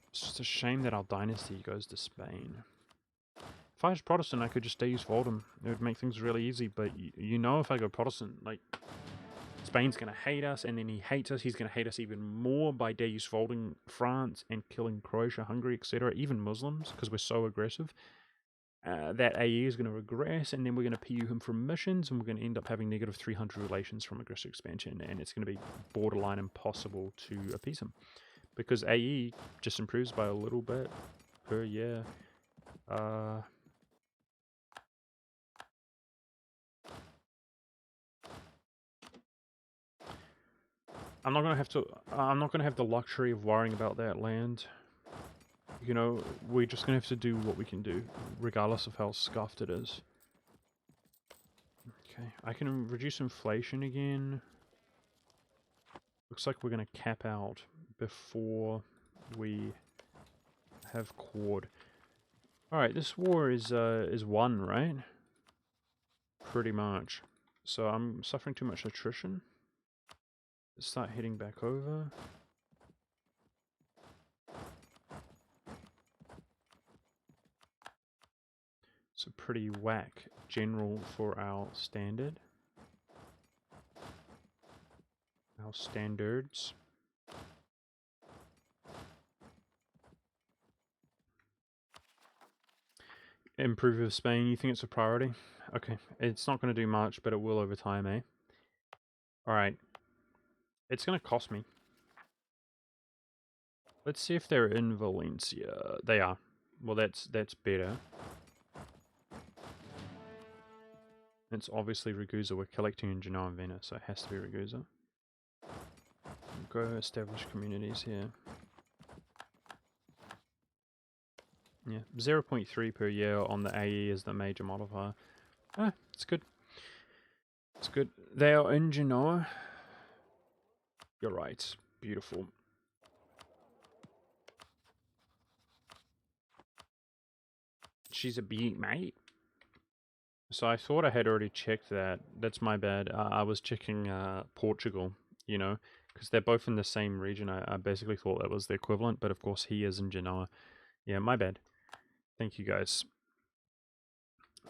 It's just a shame that our dynasty goes to Spain. If I was Protestant, I could just Deus Voldem. It would make things really easy, but you know if I go Protestant, like, Spain's going to hate us, and then he hates us. He's going to hate us even more by Deus Volding France and killing Croatia, Hungary, etc., even Muslims, because we're so aggressive. That AE is going to regress, and then we're going to PU him from missions, and we're going to end up having negative 300 relations from aggressive expansion, and it's going to be borderline impossible to appease him. Because AE just improves by a little bit per year. I'm not gonna have the luxury of worrying about that land. You know, we're just gonna have to do what we can do, regardless of how scuffed it is. Okay, I can reduce inflation again. Looks like we're gonna cap out before we have cord. Alright, this war is won, right? Pretty much. So I'm suffering too much attrition. Let's start heading back over. It's a pretty whack general for our standard. Our standards. Improve of Spain, you think it's a priority? Okay, it's not going to do much, but it will over time, eh? Alright. It's going to cost me. Let's see if they're in Valencia. They are. Well, that's better. It's obviously Ragusa. We're collecting in Genoa and Venice, so it has to be Ragusa. Go establish communities here. Yeah, 0.3 per year on the AE is the major modifier. Ah, it's good. It's good. They are in Genoa. You're right. Beautiful. She's a beat, mate. So I thought I had already checked that. That's my bad. I was checking Portugal, you know. Because they're both in the same region. I basically thought that was the equivalent, but of course he is in Genoa. Yeah, my bad. Thank you guys.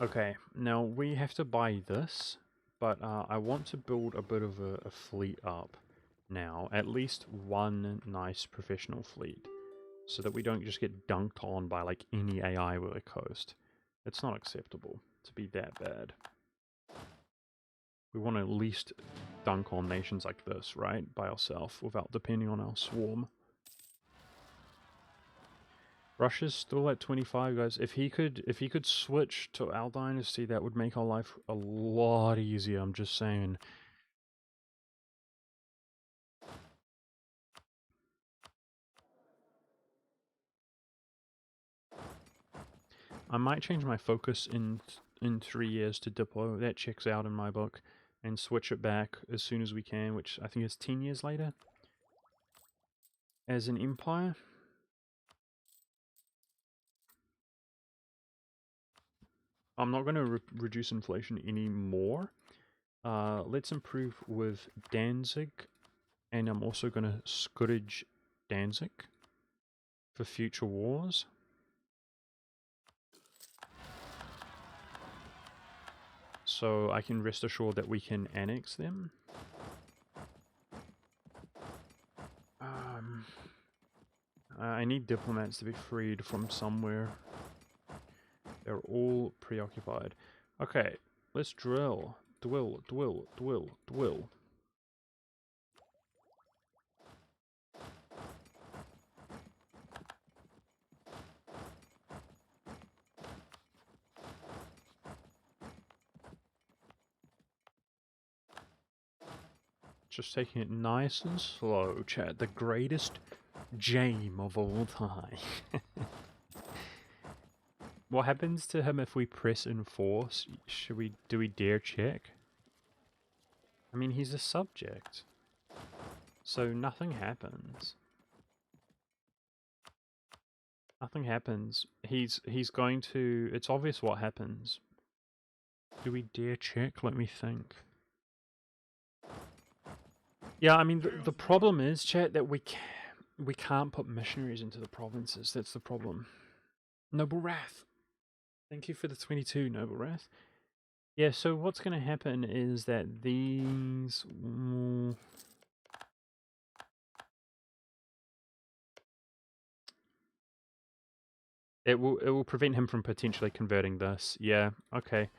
Okay, now we have to buy this, but I want to build a bit of a fleet up now. At least one nice professional fleet, so that we don't just get dunked on by like any AI with a coast. It's not acceptable to be that bad. We want to at least dunk on nations like this, right? By ourselves, without depending on our swarm. Russia's still at 25, guys. If he could switch to our dynasty, that would make our life a lot easier, I'm just saying. I might change my focus in 3 years to Diplo. That checks out in my book. And switch it back as soon as we can, which I think is 10 years later. As an empire. I'm not going to reduce inflation anymore. Let's improve with Danzig. And I'm also going to scourge Danzig for future wars. So I can rest assured that we can annex them. I need diplomats to be freed from somewhere. They're all preoccupied. Okay, let's drill. Dwill. Just taking it nice and slow, chat. The greatest game of all time. What happens to him if we press enforce? Do we dare check? I mean, he's a subject. So nothing happens. Nothing happens. He's going to... It's obvious what happens. Do we dare check? Let me think. Yeah, I mean, the problem is, chat, that we can't put missionaries into the provinces. That's the problem. Noble Wrath. Thank you for the 22, Noble Wrath. Yeah, so what's going to happen is that these... It will prevent him from potentially converting this. Yeah, okay.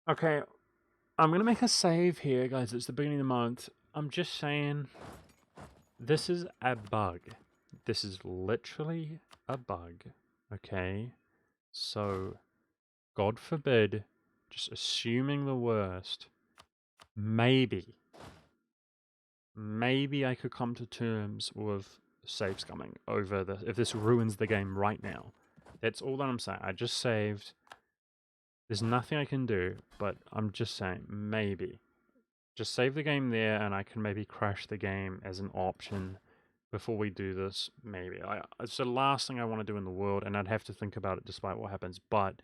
Okay, I'm going to make a save here, guys. It's the beginning of the month. I'm just saying, this is a bug. This is literally a bug, okay? So, God forbid, just assuming the worst, maybe I could come to terms with save scumming over the, if this ruins the game right now. That's all that I'm saying. I just saved. There's nothing I can do, but I'm just saying, maybe. Just save the game there, and I can maybe crash the game as an option before we do this, maybe. It's the last thing I want to do in the world, and I'd have to think about it despite what happens, but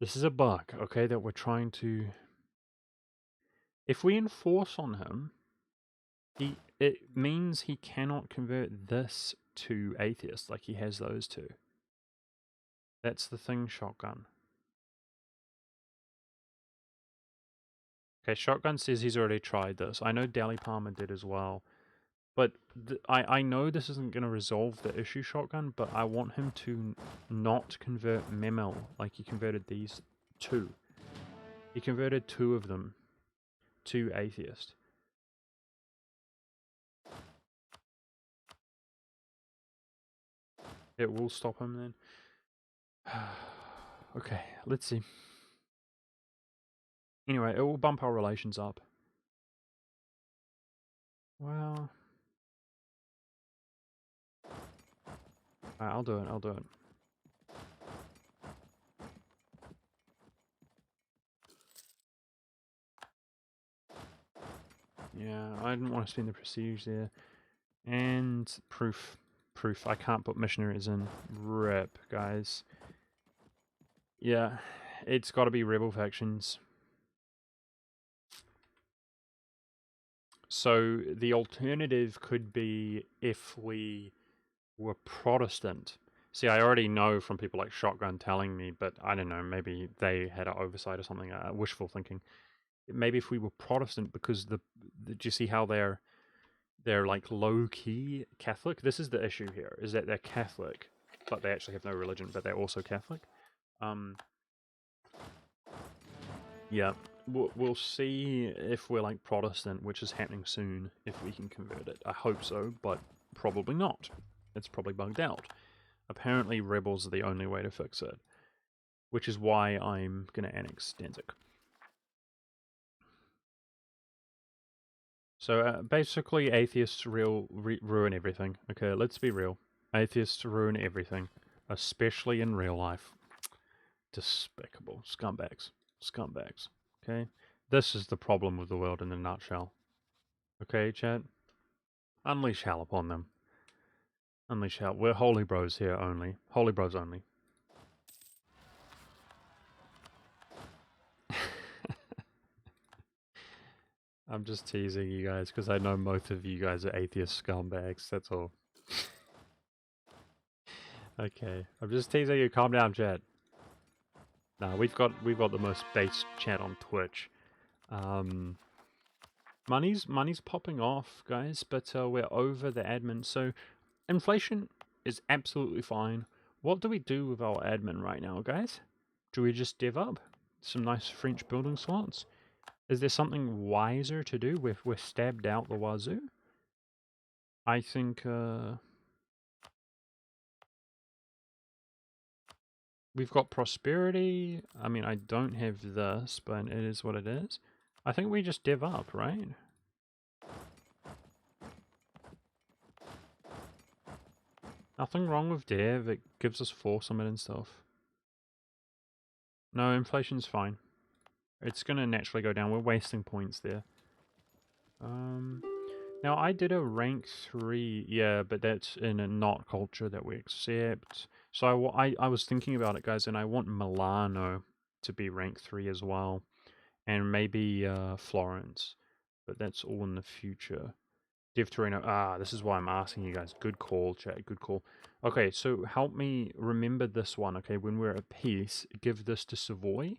this is a bug, okay, that we're trying to... If we enforce on him, it means he cannot convert this to atheist like he has those two. That's the thing, Shotgun. Okay, Shotgun says he's already tried this. I know Dally Palmer did as well. But I know this isn't going to resolve the issue, Shotgun, but I want him to not convert Memel like he converted these two. He converted two of them to atheist. It will stop him then. Okay, let's see. Anyway, it will bump our relations up. Well... I'll do it. Yeah, I didn't want to spend the prestige there. And proof. I can't put missionaries in. Rip, guys. Yeah, it's got to be rebel factions. So the alternative could be if we were Protestant. See, I already know from people like Shotgun telling me, but I don't know, maybe they had an oversight or something, wishful thinking. Maybe if we were Protestant, because do you see how they're like low key Catholic? This is the issue here, is that they're Catholic, but they actually have no religion, but they're also Catholic. Yeah, we'll see if we're like Protestant, which is happening soon, if we can convert it. I hope so, but probably not. It's probably bugged out. Apparently rebels are the only way to fix it, which is why I'm going to annex Danzig. So basically atheists ruin everything. Okay, let's be real. Atheists ruin everything, especially in real life. Despicable. Scumbags. Scumbags. Okay? This is the problem with the world in a nutshell. Okay, chat? Unleash hell upon them. Unleash hell. We're holy bros here only. Holy bros only. I'm just teasing you guys because I know most of you guys are atheist scumbags. That's all. Okay, I'm just teasing you. Calm down, chat. Nah, we've got the most base chat on Twitch. Money's popping off, guys, but we're over the admin. So inflation is absolutely fine. What do we do with our admin right now, guys? Do we just div up some nice French building slots? Is there something wiser to do? We're stabbed out the wazoo. I think we've got prosperity. I mean, I don't have this, but it is what it is. I think we just div up, right? Nothing wrong with dev. It gives us force on it and stuff. No, inflation's fine. It's gonna naturally go down. We're wasting points there. Now I did a rank 3, yeah, but that's in a not culture that we accept. So I was thinking about it, guys, and I want Milano to be rank 3 as well. And maybe Florence. But that's all in the future. Div Torino. This is why I'm asking you guys. Good call, chat. Good call. Okay, so help me remember this one, okay? When we're at peace, give this to Savoy.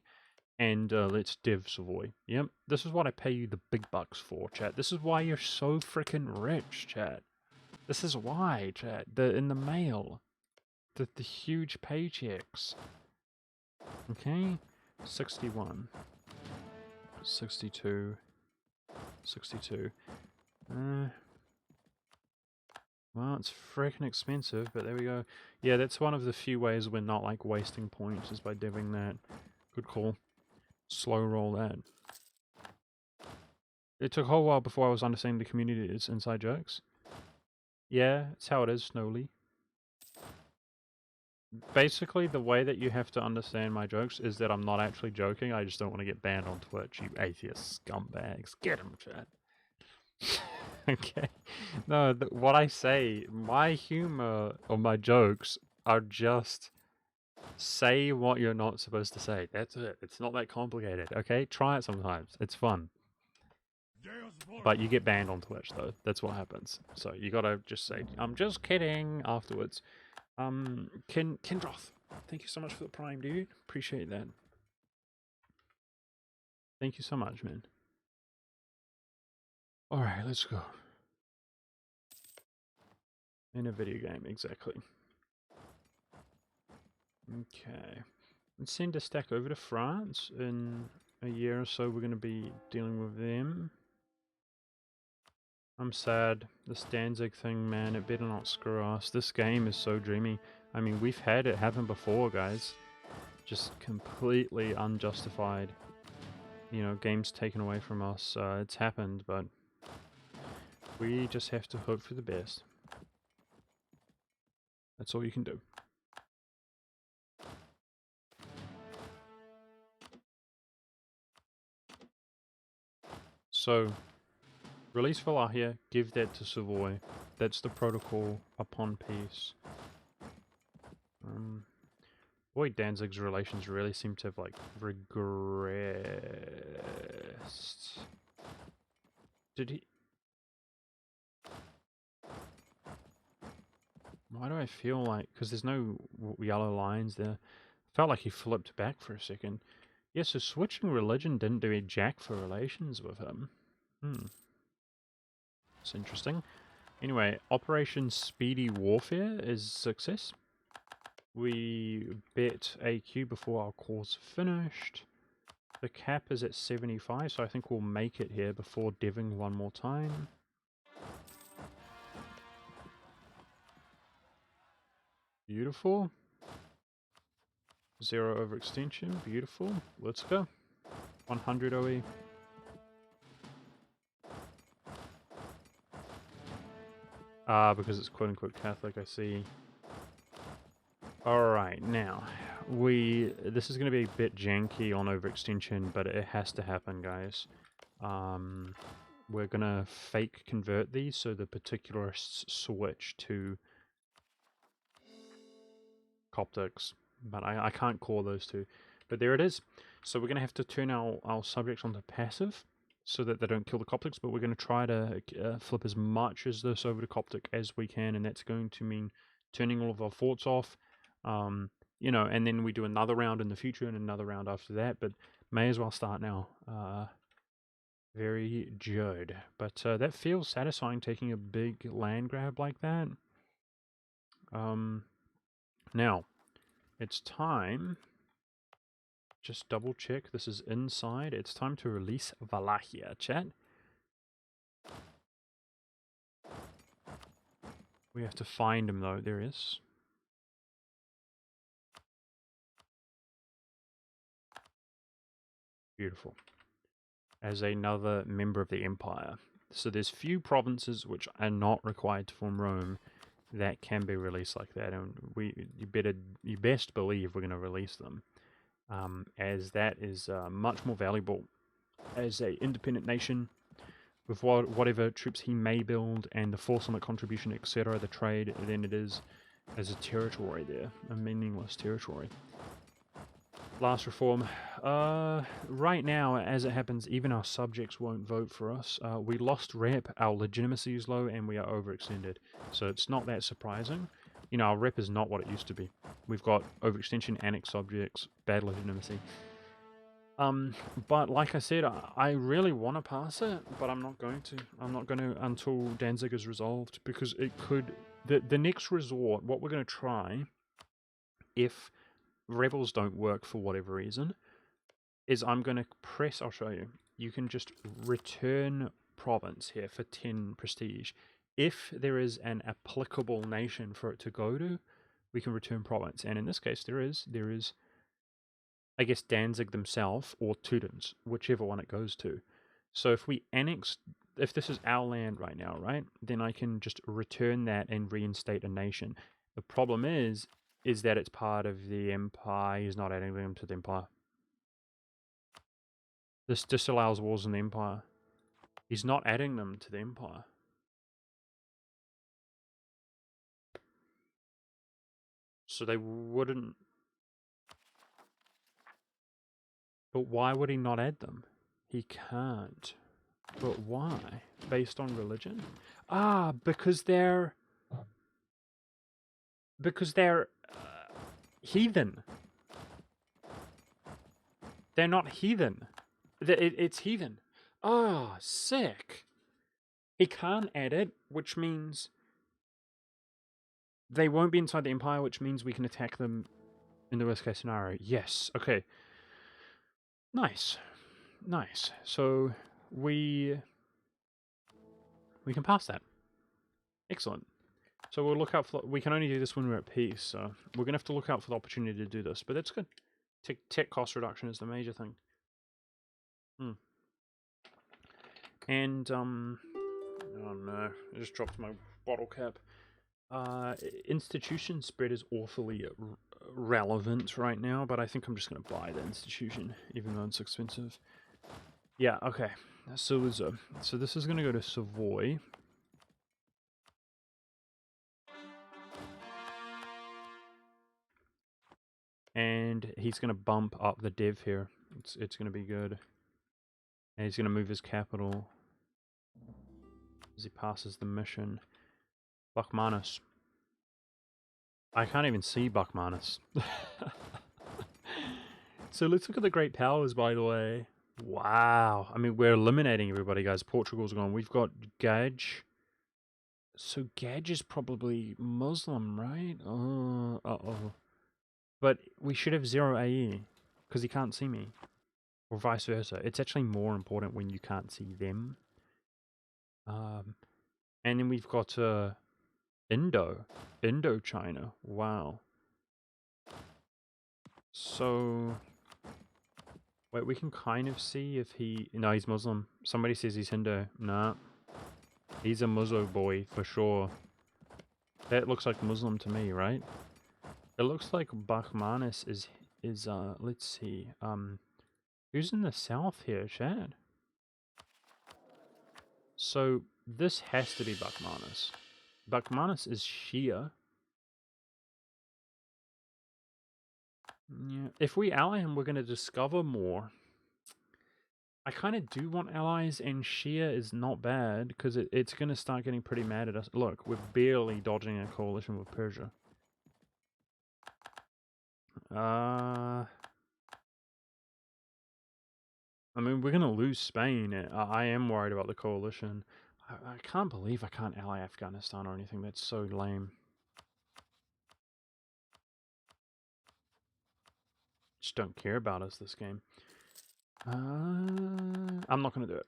And let's div Savoy. Yep, this is what I pay you the big bucks for, chat. This is why you're so freaking rich, chat. This is why, chat. In the mail. The huge paychecks. Okay? 61. 62. 62. Well, it's freaking expensive, but there we go. Yeah, that's one of the few ways we're not, like, wasting points, is by diving that. Good call. Slow roll that. It took a whole while before I was understanding the community is inside jokes. Yeah, it's how it is, Snowly. Basically, the way that you have to understand my jokes is that I'm not actually joking, I just don't want to get banned on Twitch, you atheist scumbags. Get him, chat. Okay. No, what I say, my humor or my jokes are just say what you're not supposed to say. That's it. It's not that complicated, okay? Try it sometimes. It's fun. But you get banned on Twitch, though. That's what happens. So you gotta just say, I'm just kidding afterwards. Kendroth, thank you so much for the prime, dude. Appreciate that. Thank you so much, man. Alright, let's go. In a video game, exactly. Okay. Let's send a stack over to France. In a year or so, we're going to be dealing with them. I'm sad. This Danzig thing, man, it better not screw us. This game is so dreamy. I mean, we've had it happen before, guys. Just completely unjustified. You know, games taken away from us. It's happened, but we just have to hope for the best. That's all you can do. So, release Valahia, give that to Savoy. That's the protocol upon peace. Boy, Danzig's relations really seem to have, like, regressed. Did he... Why do I feel like... Because there's no yellow lines there. Felt like he flipped back for a second. Yeah, so switching religion didn't do a jack for relations with him. It's interesting. Anyway, Operation Speedy Warfare is success. We bet AQ before our course finished. The cap is at 75, so I think we'll make it here before deving one more time. Beautiful. 0 overextension. Beautiful. Let's go. 100 OE. Because it's quote-unquote Catholic, I see. Alright, now, this is going to be a bit janky on overextension, but it has to happen, guys. We're going to fake convert these so the particularists switch to Coptics, but I can't call those two. But there it is. So we're going to have to turn our subjects onto passive so that they don't kill the Coptics, but we're going to try to flip as much as this over to Coptic as we can, and that's going to mean turning all of our forts off, you know, and then we do another round in the future and another round after that, but may as well start now. Very good. But that feels satisfying, taking a big land grab like that. Now, it's time... Just double check this is inside. It's time to release Wallachia, chat. We have to find him though. There he is. Beautiful. As another member of the Empire. So there's few provinces which are not required to form Rome that can be released like that, and you best believe we're going to release them. As that is much more valuable as a independent nation with whatever troops he may build and the force on the contribution, etc., the trade, than it is as a territory there, a meaningless territory. Last reform. Right now, as it happens, even our subjects won't vote for us. We lost rep, our legitimacy is low, and we are overextended. So it's not that surprising. You know, our rep is not what it used to be. We've got overextension, annex subjects, bad legitimacy. But like I said, I really want to pass it, but I'm not going to. I'm not going to until Danzig is resolved, because it could... The next resort, what we're going to try, if rebels don't work for whatever reason, is I'm going to press... I'll show you. You can just return province here for 10 prestige. If there is an applicable nation for it to go to, we can return province. And in this case, there is, I guess, Danzig themselves or Teutons, whichever one it goes to. So if we annex, if this is our land right now, right, then I can just return that and reinstate a nation. The problem is that it's part of the Empire. He's not adding them to the Empire. This disallows wars in the Empire. He's not adding them to the Empire. So they wouldn't... But why would he not add them? He can't. But why? Based on religion? Ah, because they're... heathen. They're not heathen. It's heathen. Ah, sick. He can't add it, which means they won't be inside the Empire, which means we can attack them in the worst case scenario. Yes, okay. Nice. Nice. So we can pass that. Excellent. So we'll look out for... We can only do this when we're at peace, so we're going to have to look out for the opportunity to do this, but that's good. Tech cost reduction is the major thing. And, oh no, I just dropped my bottle cap. Institution spread is awfully relevant right now, but I think I'm just going to buy the institution, even though it's expensive. Yeah, okay. So this is going to go to Savoy. And he's going to bump up the dev here. It's going to be good. And he's going to move his capital as he passes the mission. Bachmanus. I can't even see Buckmanus. So let's look at the great powers, by the way. Wow. I mean, we're eliminating everybody, guys. Portugal's gone. We've got Gaj. So Gaj is probably Muslim, right? Oh, uh-oh. But we should have 0 AE, because he can't see me. Or vice versa. It's actually more important when you can't see them. And then we've got Indochina. Wow. So, wait, we can kind of see if he... No, he's Muslim. Somebody says he's Hindu. Nah. He's a Muslim boy, for sure. That looks like Muslim to me, right? It looks like Bakhmanis is let's see. Who's in the south here, Chad? So, this has to be Bakhmanis. Bakhmanis is Shia. Yeah. If we ally him, we're going to discover more. I kind of do want allies, and Shia is not bad, because it's going to start getting pretty mad at us. Look, we're barely dodging a coalition with Persia. I mean, we're going to lose Spain. I am worried about the coalition. I can't believe I can't ally Afghanistan or anything. That's so lame. Just don't care about us this game. I'm not going to do it.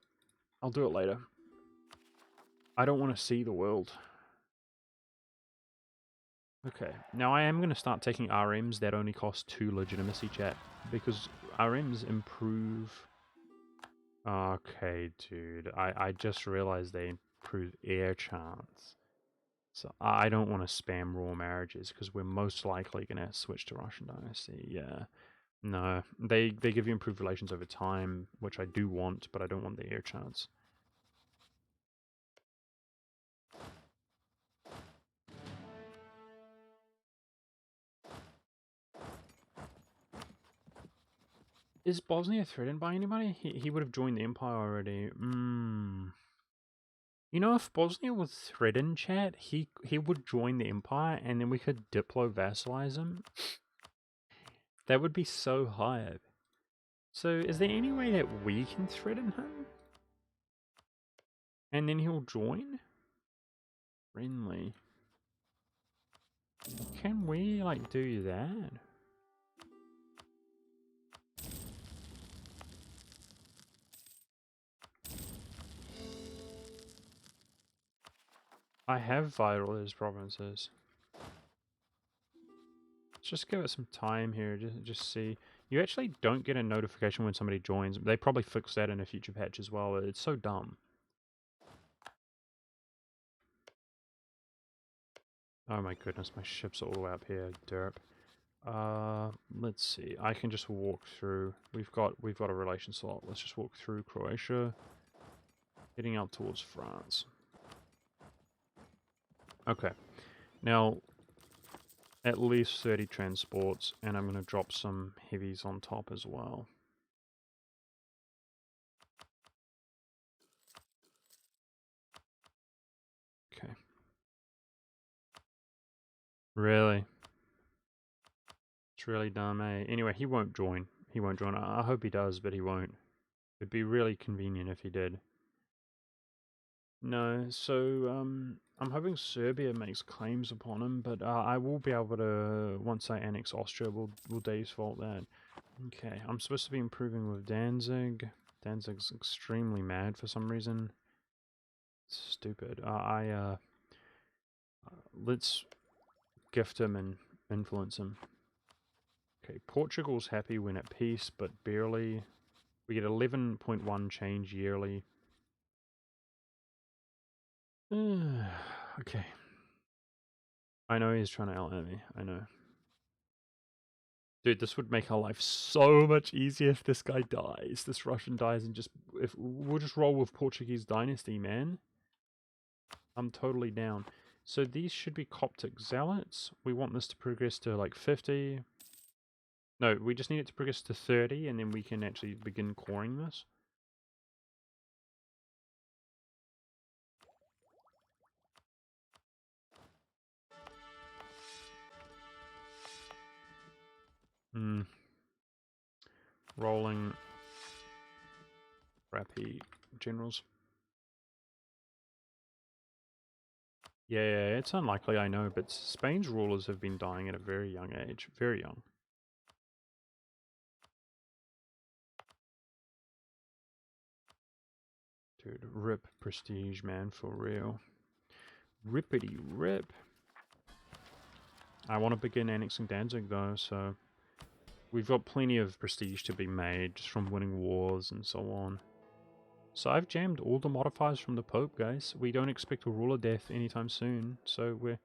I'll do it later. I don't want to see the world. Okay, now I am going to start taking RMs that only cost 2 legitimacy, chat, because RMs improve... Okay, dude, I just realized they improve air chance. So I don't want to spam raw marriages, because we're most likely going to switch to Russian Dynasty, yeah. No, they give you improved relations over time, which I do want, but I don't want the air chance. Is Bosnia threatened by anybody? He would have joined the Empire already. You know, if Bosnia was threatened, chat, he would join the Empire, and then we could diplo-vassalize him. That would be so hype. So, is there any way that we can threaten him? And then he'll join? Friendly. Can we, like, do that? I have vital as provinces. Let's just give it some time here, just see. You actually don't get a notification when somebody joins. They probably fix that in a future patch as well. It's so dumb. Oh my goodness, my ship's all the way up here, derp. Let's see. I can just walk through. We've got a relation slot. Let's just walk through Croatia, heading out towards France. Okay. Now, at least 30 transports, and I'm going to drop some heavies on top as well. Okay. Really? It's really dumb, eh? Anyway, he won't join. He won't join. I hope he does, but he won't. It'd be really convenient if he did. No, so I'm hoping Serbia makes claims upon him, but I will be able to, once I annex Austria, we'll default that. Okay, I'm supposed to be improving with Danzig. Danzig's extremely mad for some reason. It's stupid. Let's gift him and influence him. Okay, Portugal's happy when at peace, but barely. We get 11.1 change yearly. Okay. I know he's trying to out me. I know. Dude, this would make our life so much easier if this guy dies. This Russian dies, and we'll just roll with Portuguese dynasty, man. I'm totally down. So these should be Coptic zealots. We want this to progress to like 50. No, we just need it to progress to 30, and then we can actually begin coring this. Rolling crappy generals. Yeah, it's unlikely, I know, but Spain's rulers have been dying at a very young age. Very young. Dude, rip prestige, man, for real. Rippity rip. I want to begin annexing Danzig, though, so... We've got plenty of prestige to be made, just from winning wars and so on. So I've jammed all the modifiers from the Pope, guys. We don't expect a ruler death anytime soon, so we're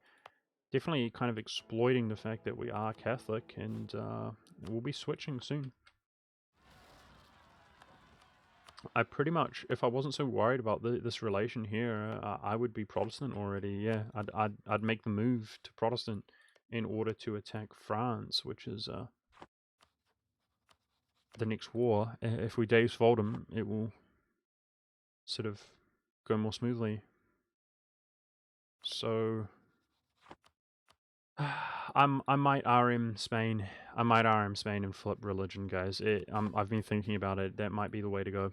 definitely kind of exploiting the fact that we are Catholic, and we'll be switching soon. I pretty much, if I wasn't so worried about this relation here, I would be Protestant already. Yeah, I'd make the move to Protestant in order to attack France, which is the next war. If we Deus Voldem, it will sort of go more smoothly. So I might RM Spain. I might RM Spain and flip religion, guys. I've been thinking about it. That might be the way to go.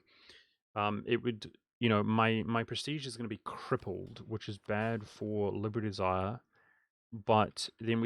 It would, you know, my prestige is going to be crippled, which is bad for Liberty Desire. But then we